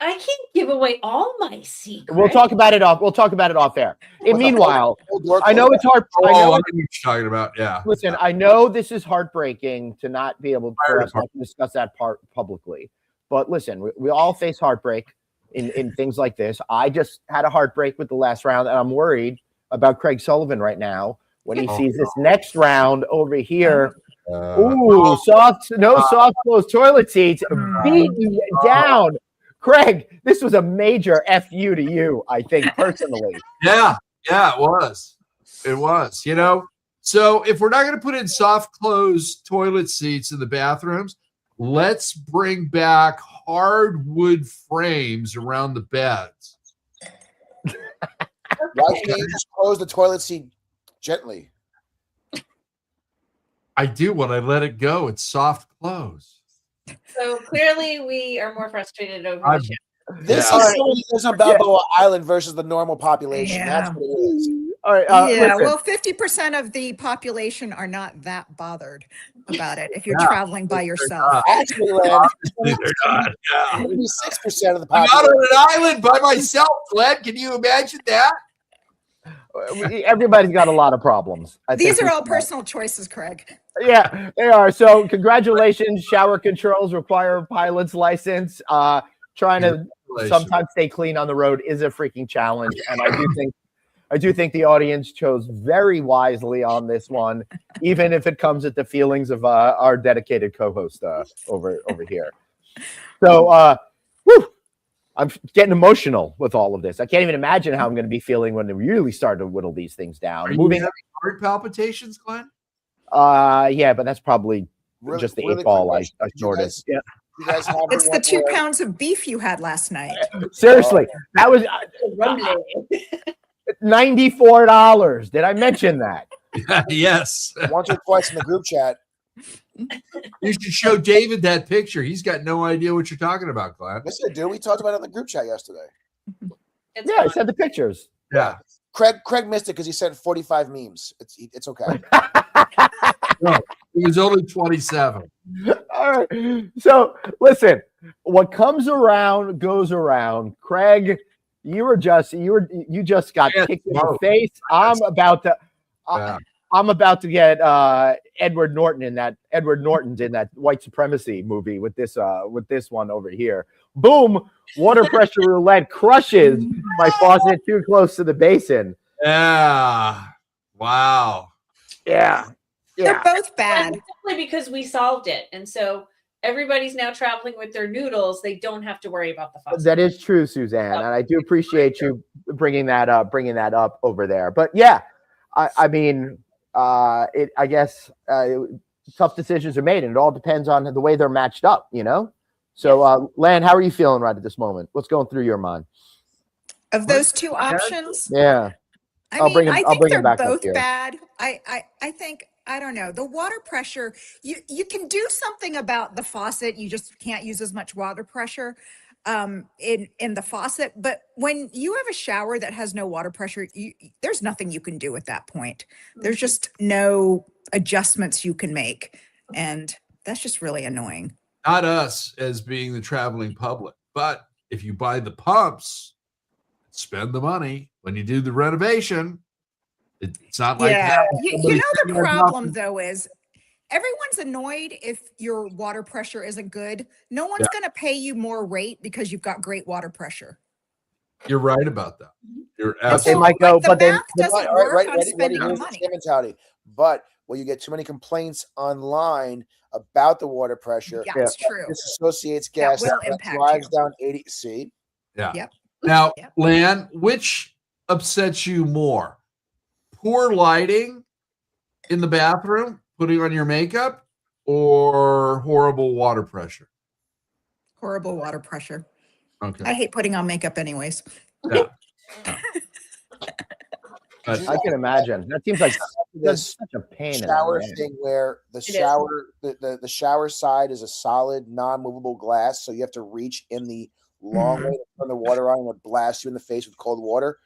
I can't give away all my secrets.
We'll talk about it off. We'll talk about it off air. And meanwhile, I know it's hard.
I know what you're talking about. Yeah.
Listen, I know this is heartbreaking to not be able for us to discuss that part publicly. But listen, we all face heartbreak in things like this. I just had a heartbreak with the last round, and I'm worried about Craig Sullivan right now when he sees this next round over here. Soft close toilet seats beaten down. Craig, this was a major FU to you, I think, personally.
Yeah, it was. It was, So if we're not going to put in soft close toilet seats in the bathrooms, let's bring back hardwood frames around the beds.
Why can't you just close the toilet seat gently?
I do when I let it go. It's soft close.
So clearly, we are more frustrated over the show.
This is on Balboa Island versus the normal population. That's what it is.
All right.
Well, 50% of the population are not that bothered about it if you're traveling by yourself.
Actually, they're not. 76% of the population.
I'm not on an island by myself, Glenn. Can you imagine that?
Everybody's got a lot of problems.
These are all personal choices, Craig.
Yeah, they are. So congratulations. Shower controls require a pilot's license. Trying to sometimes stay clean on the road is a freaking challenge. And I do think the audience chose very wisely on this one, even if it comes at the feelings of our dedicated co-host over here. So I'm getting emotional with all of this. I can't even imagine how I'm going to be feeling when we really start to whittle these things down.
Are you having heart palpitations, Glenn?
Yeah, but that's probably just the 8-ball I snorted. Yeah.
It's the 2 pounds of beef you had last night.
Seriously, that was $94. Did I mention that?
Yes.
Once or twice in the group chat.
You should show David that picture. He's got no idea what you're talking about, Glenn.
Yes, I do. We talked about it in the group chat yesterday.
I sent the pictures.
Yeah.
Craig missed it because he sent 45 memes. It's okay.
No, it was only 27.
All right. So listen, what comes around goes around. Craig, you just got kicked in the face. I'm about to get Edward Norton's in that white supremacy movie with this one over here. Boom! Water pressure roulette crushes my faucet too close to the basin.
Yeah. Wow.
Yeah.
They're both bad.
Simply because we solved it, and so everybody's now traveling with their noodles. They don't have to worry about the faucet.
That is true, Suzanne, and I do appreciate you bringing that up over there. But yeah, I guess tough decisions are made, and it all depends on the way they're matched up, So, Lan, how are you feeling right at this moment? What's going through your mind?
Of those 2 options?
Yeah.
I think they're both bad. I think, I don't know, the water pressure, you can do something about the faucet. You just can't use as much water pressure in the faucet. But when you have a shower that has no water pressure, there's nothing you can do at that point. There's just no adjustments you can make. And that's just really annoying.
Not us as being the traveling public, but if you buy the pumps, spend the money when you do the renovation. It's not like
you know the problem though is everyone's annoyed if your water pressure isn't good. No one's going to pay you more rate because you've got great water pressure.
You're right about that. You're
They might go, but
the
then
math doesn't work on spending the money.
Mentality. But when you get too many complaints online about the water pressure,
that's true.
Disassociates gas,
that will impact
drives
you.
down 80. See,
yeah.
Yep.
Now, Lan, which upsets you more? Poor lighting in the bathroom, putting on your makeup, or horrible water pressure?
Horrible water pressure.
Okay.
I hate putting on makeup anyways.
Yeah.
I can imagine. That seems like that's such a pain.
Shower thing where the shower side is a solid, non-movable glass, so you have to reach in the long way to turn the water on and it blasts you in the face with cold water.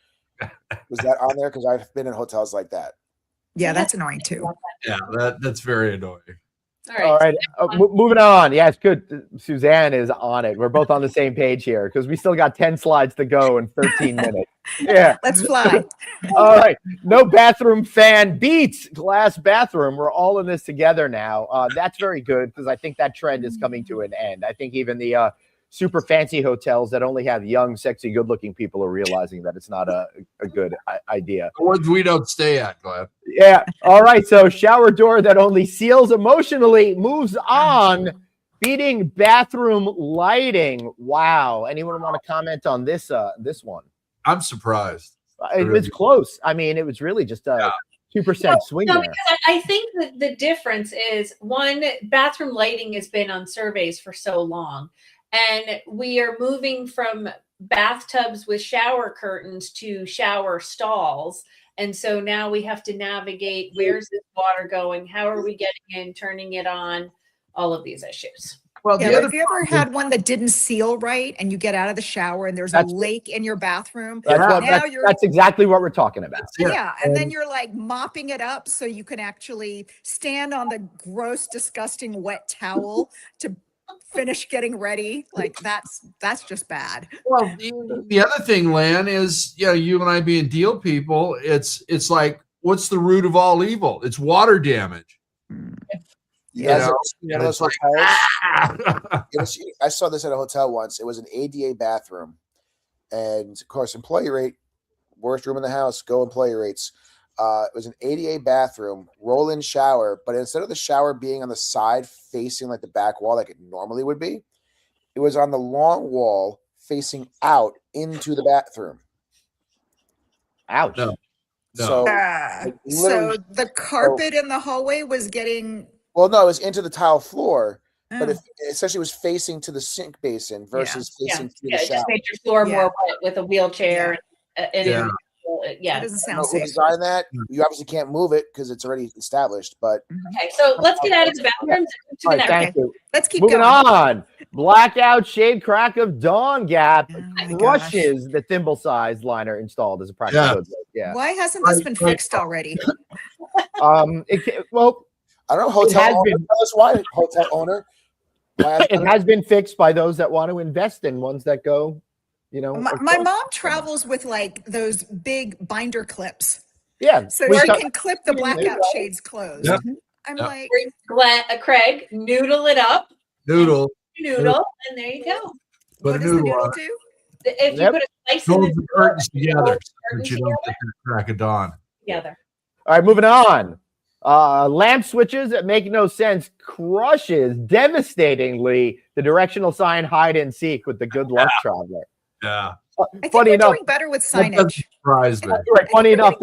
Was that on there? Because I've been in hotels like that.
Yeah, that's annoying too.
Yeah, that's very annoying.
All right. Moving on. Yeah, it's good. Suzanne is on it. We're both on the same page here because we still got 10 slides to go in 13 minutes. Yeah.
Let's fly.
All right. No bathroom fan beats glass bathroom. We're all in this together now. That's very good because I think that trend is coming to an end. I think even the super fancy hotels that only have young, sexy, good-looking people are realizing that it's not a good idea.
The ones we don't stay at, Glenn.
Yeah. All right. So shower door that only seals emotionally moves on. Beating bathroom lighting. Wow. Anyone want to comment on this one?
I'm surprised.
It's close. I mean, it was really just a 2% swing there.
Because I think that the difference is, one, bathroom lighting has been on surveys for so long. And we are moving from bathtubs with shower curtains to shower stalls. And so now we have to navigate, where's this water going? How are we getting in, turning it on? All of these issues.
Well, have you ever had one that didn't seal right and you get out of the shower and there's a lake in your bathroom?
That's exactly what we're talking about.
Yeah. And then you're like mopping it up so you can actually stand on the gross, disgusting wet towel to finish getting ready. Like that's just bad.
Well, the other thing, Lan, is you and I being deal people, it's like, what's the root of all evil? It's water damage.
I saw this at a hotel once. It was an ADA bathroom, and of course, employee rate, worst room in the house. Go employee rates. It was an ADA bathroom, roll-in shower, but instead of the shower being on the side facing like the back wall like it normally would be, it was on the long wall facing out into the bathroom.
Ouch.
No.
So the carpet in the hallway was getting...
Well, no, it was into the tile floor, but essentially it was facing to the sink basin versus facing to the shower.
It just made your floor more wet with a wheelchair.
That doesn't sound safe.
Design that. You obviously can't move it because it's already established. But
okay, so let's get out of the bathrooms.
All right, thank you.
Let's keep
moving
going.
on. Blackout shade crack of dawn gap crushes the thimble-sized liner installed as a practical. Yeah.
Why hasn't this been fixed already?
I don't know. Hotel owner. Tell us why. Hotel owner.
It has been fixed by those that want to invest in ones that go.
My mom travels with like those big binder clips.
Yeah.
So she can clip the blackout shades closed. Yep. I'm like,
Craig, noodle it up.
Noodle,
and there you go.
What does the noodle do?
If you put a slice
in the curtains together, so you don't get the crack of dawn.
Together.
All right, moving on. Lamp switches that make no sense crushes devastatingly the directional sign hide and seek with the good luck traveler.
Yeah.
I think we're doing better with signage.
Surprise me.
Right, funny enough,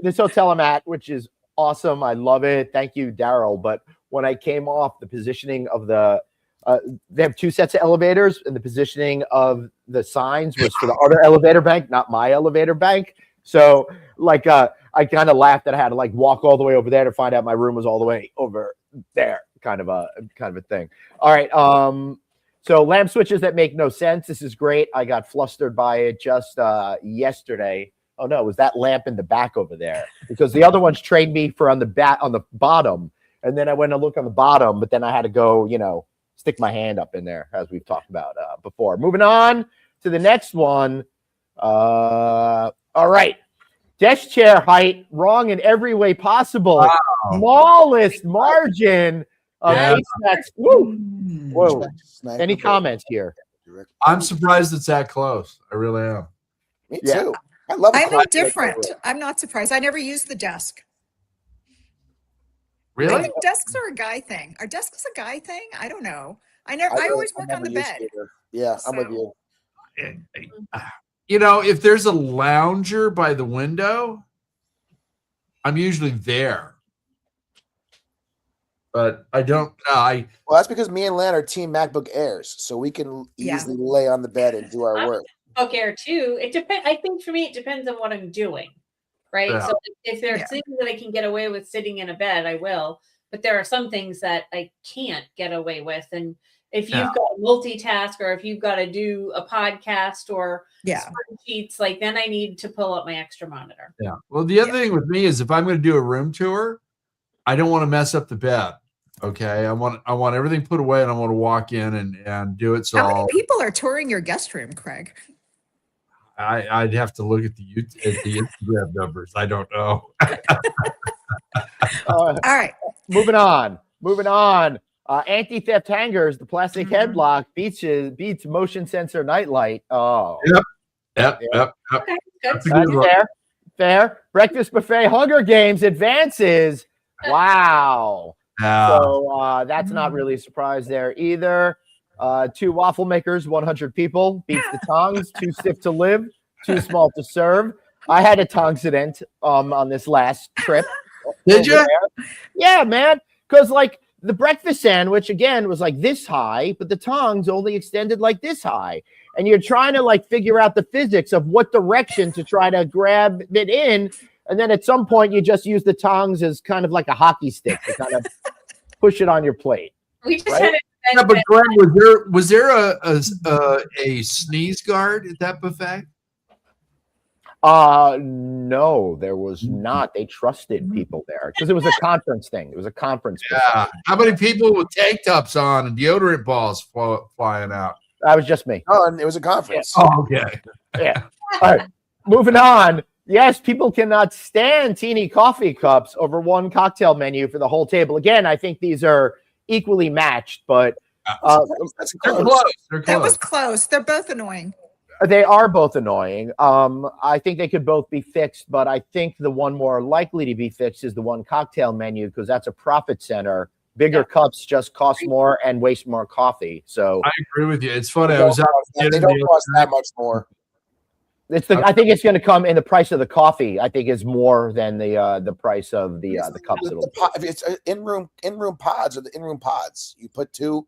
this hotel I'm at, which is awesome. I love it. Thank you, Daryl. But when I came off, the positioning of they have two sets of elevators, and the positioning of the signs was for the other elevator bank, not my elevator bank. So, I kind of laughed that I had to walk all the way over there to find out my room was all the way over there, kind of a thing. All right. So lamp switches that make no sense. This is great. I got flustered by it just yesterday. Oh no, it was that lamp in the back over there because the other ones trained me for on the bottom, and then I went to look on the bottom, but then I had to go, stick my hand up in there, as we've talked about before. Moving on to the next one. All right. Desk chair height, wrong in every way possible.
Wow.
Smallest margin of face mats. Woo. Whoa. Any comments here?
I'm surprised it's that close. I really am.
Me
Yeah.
too. I love it.
I'm indifferent. I'm not surprised. I never use the desk. I
Really?
think desks are a guy thing. Are desks a guy thing? I don't know. I always work on the bed.
Yeah, I'm with you.
You know, if there's a lounger by the window, I'm usually there. But I don't.
Well, that's because me and Lan are Team MacBook Airs, so we can easily lay on the bed and do our work.
MacBook Air too. It depends. I think for me, it depends on what I'm doing, right?
Yeah.
So if there's things that I can get away with sitting in a bed, I will. But there are some things that I can't get away with, and if you've got to multitask, or if you've got to do a podcast or spreadsheets, like then I need to pull up my extra monitor.
Yeah. Well, the other thing with me is if I'm going to do a room tour, I don't want to mess up the bed. Okay. I want everything put away, and I want to walk in and do it. So
how many people are touring your guest room, Craig?
I'd have to look at the Instagram numbers. I don't know.
All
right.
Moving on. Anti-theft hangers, the plastic headlock beats motion sensor nightlight. Oh.
Yep.
Okay,
That's a good one.
Fair. Breakfast buffet Hunger Games advances. Wow.
Yeah.
So that's not really a surprise there either. 2 waffle makers, 100 people, beats the tongs. Too stiff to live, too small to serve. I had a tongsident on this last trip.
Did you?
Yeah, man. Because like the breakfast sandwich again was like this high, but the tongs only extended like this high. And you're trying to like figure out the physics of what direction to try to grab it in. And then at some point you just use the tongs as kind of like a hockey stick to kind of push it on your plate.
We just had
Yeah, but Greg, was there a sneeze guard at that buffet?
No, there was not. They trusted people there because it was a conference thing. It was a conference.
Yeah. How many people with tank tops on and deodorant balls flying out?
That was just me.
Oh, and it was a conference.
Yeah. Oh, okay.
Yeah. All right. Moving on. Yes, people cannot stand teeny coffee cups over one cocktail menu for the whole table. Again, I think these are equally matched, but
That's
they're
close.
close. They're
That was
close.
close. They're both annoying.
they are both annoying. I think they could both be fixed, but I think the one more likely to be fixed is the one cocktail menu because that's a profit center. Bigger cups just cost more and waste more coffee. So
I agree with you. It's funny.
They
I was out.
don't cost that much more.
I think it's going to come in the price of the coffee. I think is more than the price of the cups.
If it's in-room pods or the in-room pods, you put 2.
I'm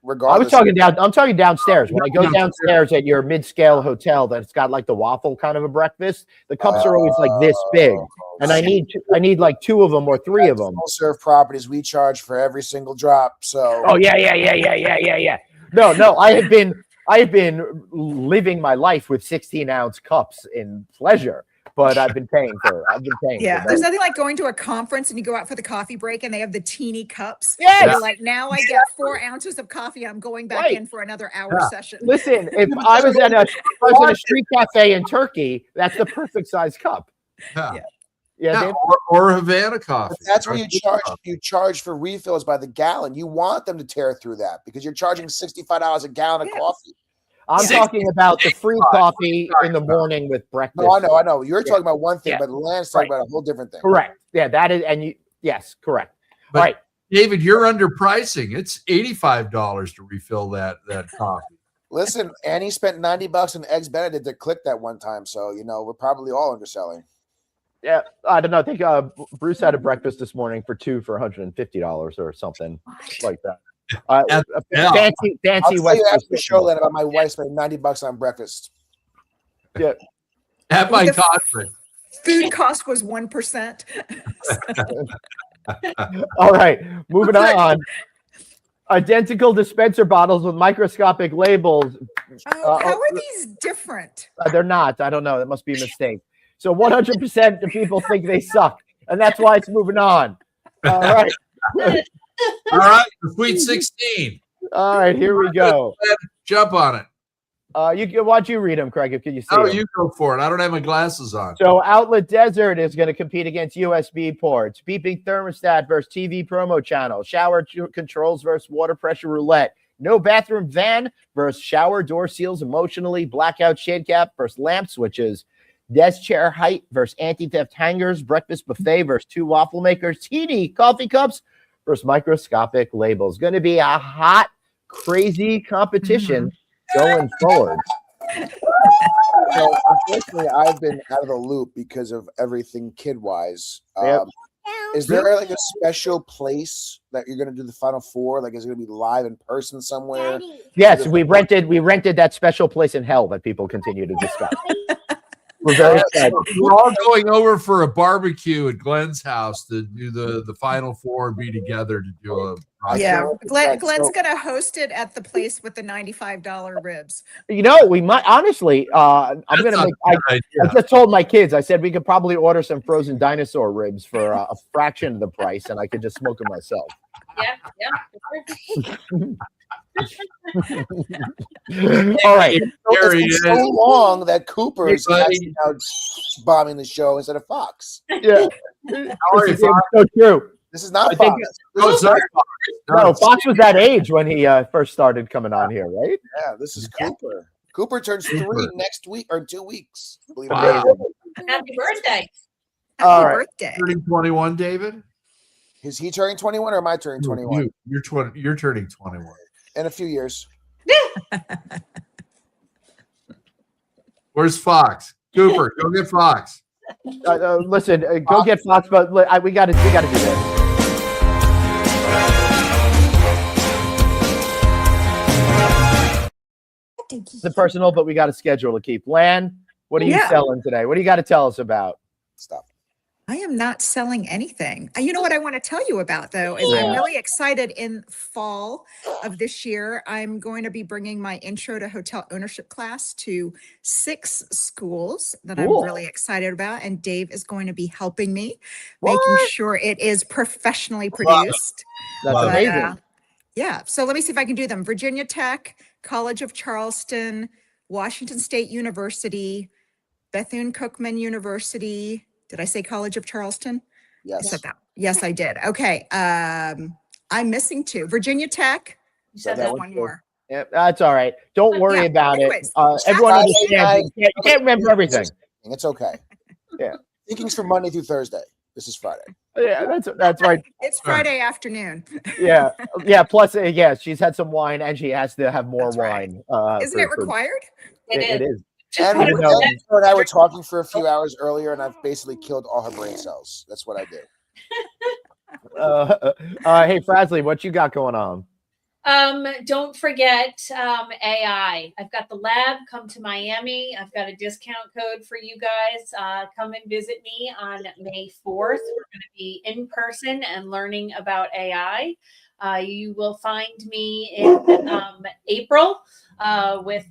Regardless.
I'm talking downstairs. When I go downstairs at your mid-scale hotel that's got like the waffle kind of a breakfast, the cups are always like this big, and I need like 2 of them or 3 of them.
Full serve properties we charge for every single drop. So
Oh yeah. No, I have been living my life with 16-ounce cups in pleasure, but I've been paying for.
Yeah, there's nothing like going to a conference and you go out for the coffee break and they have the teeny cups.
Yes.
And you're like, now I get 4 ounces of coffee. I'm going back in for another hour session.
Listen, if I was in a street cafe in Turkey, that's the perfect size cup.
Yeah, or Havana coffee.
But that's where you charge for refills by the gallon. You want them to tear through that because you're charging $65 a gallon of coffee.
I'm talking about the free coffee in the morning with breakfast.
No, I know. You're talking about one thing, but Lan's talking about a whole different thing.
Correct. Yeah, that is, yes, correct.
But
all right,
David, you're underpricing. It's $85 to refill that coffee.
Listen, Annie spent $90 on Eggs Benedict to click that one time, so we're probably all underselling.
Yeah, I don't know. I think Bruce had a breakfast this morning for 2 for $150 or something like that. Fancy
I'll tell
West
you after the
Coast
show that about my wife spending $90 on breakfast.
Yeah.
At my conference.
Food cost was 1%.
All right, moving on. Identical dispenser bottles with microscopic labels.
How are these different?
They're not. I don't know. That must be a mistake. So 100% of people think they suck, and that's why it's moving on. All right.
All right, the Sweet 16.
All right, here we go.
Jump on it.
Why don't you read them, Craig? Can you see
Oh,
them?
you go for it. I don't have my glasses on.
So Outlet Desert is going to compete against USB ports. Beeping thermostat versus TV promo channel. Shower controls versus water pressure roulette. No bathroom van versus shower door seals emotionally. Blackout shade cap versus lamp switches. Desk chair height versus anti-theft hangers. Breakfast buffet versus 2 waffle makers. Teeny coffee cups versus microscopic labels. Going to be a hot, crazy competition going forward.
So unfortunately, I've been out of the loop because of everything kid-wise.
Yep.
Is there like a special place that you're going to do the Final Four? Like, is it going to be live in person somewhere?
Yes, we rented that special place in hell that people continue to discuss. We're very excited.
We're all going over for a barbecue at Glenn's house to do the Final Four and be together to do a.
Yeah, Glenn's
So-
gonna host it at the place with the $95 ribs.
You know, we might honestly. I'm
That's
gonna
not
make.
a bad
I
idea.
just told my kids. I said we could probably order some frozen dinosaur ribs for a fraction of the price, and I could just smoke them myself. All right.
There he
It's
is.
been so long that Cooper is
Hey, buddy.
actually now bombing the show instead of Fox.
Yeah.
How are you,
It's
Fox?
so true.
This is not
I think-
Fox.
Oh, sorry, Fox.
No, Fox was that age when he first started coming on here, right?
Yeah, this is Cooper. Cooper turns 3
Cooper.
next week or 2 weeks. Believe it or
Wow.
not.
Happy birthday.
Happy
All right.
birthday.
Turning 21, David.
Is he turning 21 or am I turning 21?
You're turning 21.
In a few years.
Where's Fox? Cooper, go get Fox.
Listen, go get Fox, but we got to do this. The personal, but we got a schedule to keep. Lan, what are you
Yeah.
selling today? What do you got to tell us about?
Stop.
I am not selling anything. You know what I want to tell you about though is I'm
Yeah.
really excited. In fall of this year, I'm going to be bringing my intro to hotel ownership class to 6 schools that
Cool.
I'm really excited about, and Dave is going to be helping me,
What?
making sure it is professionally produced.
That's
Love it.
But,
amazing.
yeah, so let me see if I can do them. Virginia Tech, College of Charleston, Washington State University, Bethune-Cookman University. Did I say College of Charleston? I
Yes.
said that. Yes, I did. Okay. I'm missing 2. Virginia Tech.
You
So
said
that
There's
one
one
too.
more.
Yeah, that's all right. Don't worry
Yeah,
about
anyways,
it. Everyone
I-
understands. You can't remember everything.
It's okay.
Yeah.
Thinking's from Monday through Thursday. This is Friday.
Yeah, that's right.
It's Friday afternoon.
Yeah, yeah. Plus, yeah, she's had some wine, and she has to have more
That's right.
wine.
Isn't it required?
It is.
And
I know.
her and I were talking for a few hours earlier, and I've basically killed all her brain cells. That's what I do.
Hey, Frasley, what you got going on?
Don't forget AI. I've got the lab. Come to Miami. I've got a discount code for you guys. Come and visit me on May 4th. We're going to be in person and learning about AI. You will find me in April with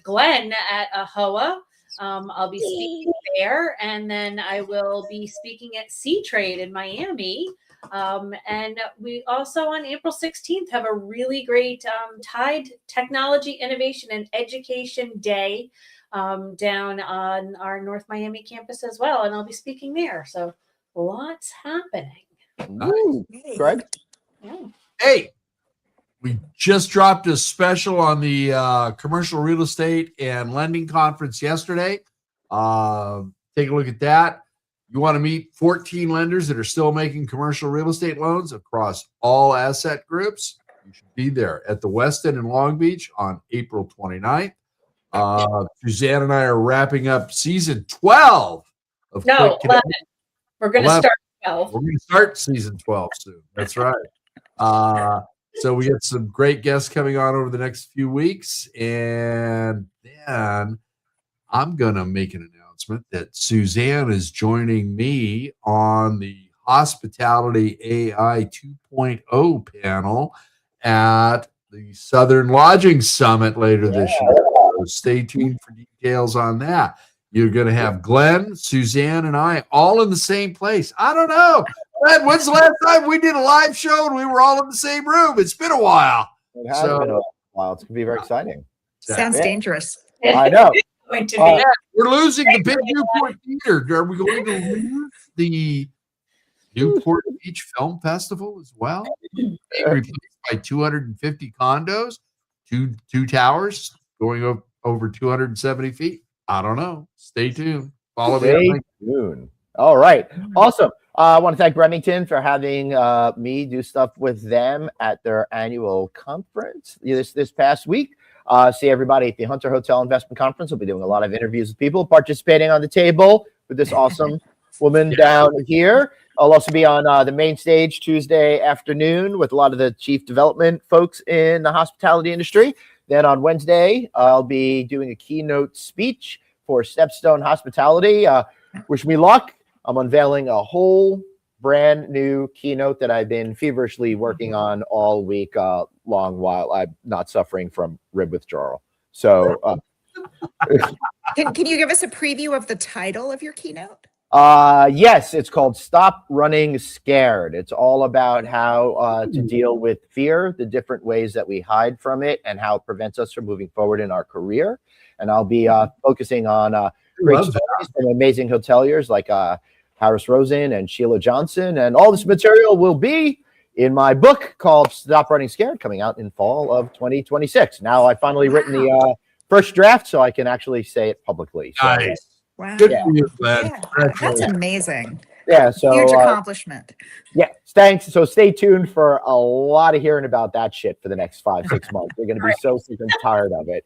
Glenn at AHOA. I'll be speaking there, and then I will be speaking at Sea Trade in Miami. And we also on April 16th have a really great Tide Technology Innovation and Education Day down on our North Miami campus as well. And I'll be speaking there. So lots happening.
Woo. Greg?
Yeah.
Hey, we just dropped a special on the commercial real estate and lending conference yesterday. Take a look at that. You want to meet 14 lenders that are still making commercial real estate loans across all asset groups. You should be there at the Westin in Long Beach on April 29th. Suzanne and I are wrapping up season 12 of
No,
Quick Connect.
11. We're going to
11.
start 12.
We're going to start season 12 soon. That's right. So we got some great guests coming on over the next few weeks. And then I'm going to make an announcement that Suzanne is joining me on the Hospitality AI 2.0 panel at the Southern Lodging Summit later this year. So stay tuned for details on that. You're going to have Glenn, Suzanne, and I all in the same place. I don't know. Glenn, when's the last time we did a live show and we were all in the same room? It's been a while.
It has been a while. It's gonna be very exciting.
Sounds dangerous.
I know.
Going to be.
We're losing the big Newport Theater. Are we going to lose the Newport Beach Film Festival as well? Being replaced by 250 condos, two towers going over 270 feet. I don't know. Stay tuned. Follow me.
Tuned. All right. Awesome. I want to thank Remington for having me do stuff with them at their annual conference this past week. See everybody at the Hunter Hotel Investment Conference. We'll be doing a lot of interviews with people participating on the table with this awesome woman down here. I'll also be on the main stage Tuesday afternoon with a lot of the chief development folks in the hospitality industry. Then on Wednesday, I'll be doing a keynote speech for Stepstone Hospitality. Wish me luck. I'm unveiling a whole brand new keynote that I've been feverishly working on all week long while I'm not suffering from rib withdrawal. So
Can you give us a preview of the title of your keynote?
yes, it's called Stop Running Scared. It's all about how to deal with fear, the different ways that we hide from it, and how it prevents us from moving forward in our career. And I'll be focusing on great stories from amazing hoteliers like Harris Rosen and Sheila Johnson. And all this material will be in my book called Stop Running Scared, coming out in fall of 2026. Now I've finally written the first draft, so I can actually say it publicly. So,
Nice.
Wow.
Good for you, Glenn.
Yeah, that's amazing.
yeah, so
Huge accomplishment.
yeah, thanks. So stay tuned for a lot of hearing about that shit for the next 5-6 months. You're going to be so sick and tired of it.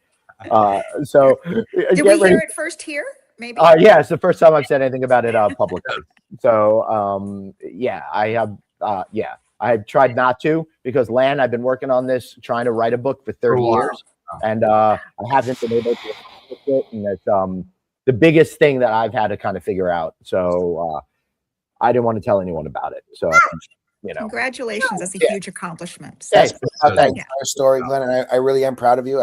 So
Did we hear it first here? Maybe.
Yeah, it's the first time I've said anything about it publicly. So yeah, I have I tried not to, because Lan, I've been working on this, trying to write a book for 30 years, and I haven't been able to accomplish it, and it's the biggest thing that I've had to kind of figure out. So I didn't want to tell anyone about it. So
Congratulations, that's a huge accomplishment.
Thanks.
Thanks for your story, Glenn, and I really am proud of you.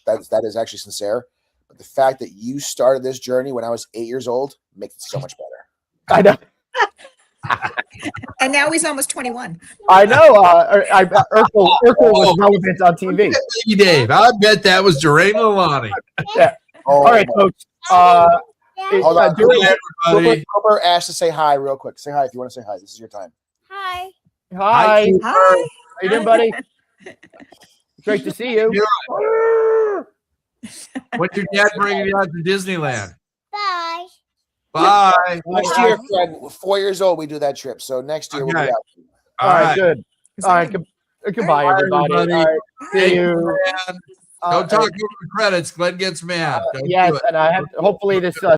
That is actually sincere. But the fact that you started this journey when I was 8 years old makes it so much better.
I know.
And now he's almost 21.
I know. Urkel was relevant on TV.
Hey, Dave, I bet that was Doreen Lalani.
Yeah. All right, folks.
Hold on.
Everybody.
Cooper asked to say hi real quick. Say hi if you want to say hi. This is your time.
Hi.
Hi.
Hi.
How you doing, buddy? Great to see you.
What's your dad bringing you out to Disneyland?
Bye.
Bye.
Next year, Fred, 4 years old, we do that trip. So next year we'll be
Okay.
out.
All right, good. All right, goodbye, everybody.
everybody.
All right, see you.
Don't talk over the credits. Glenn gets mad. Don't
Yes,
do it.
and I have hopefully this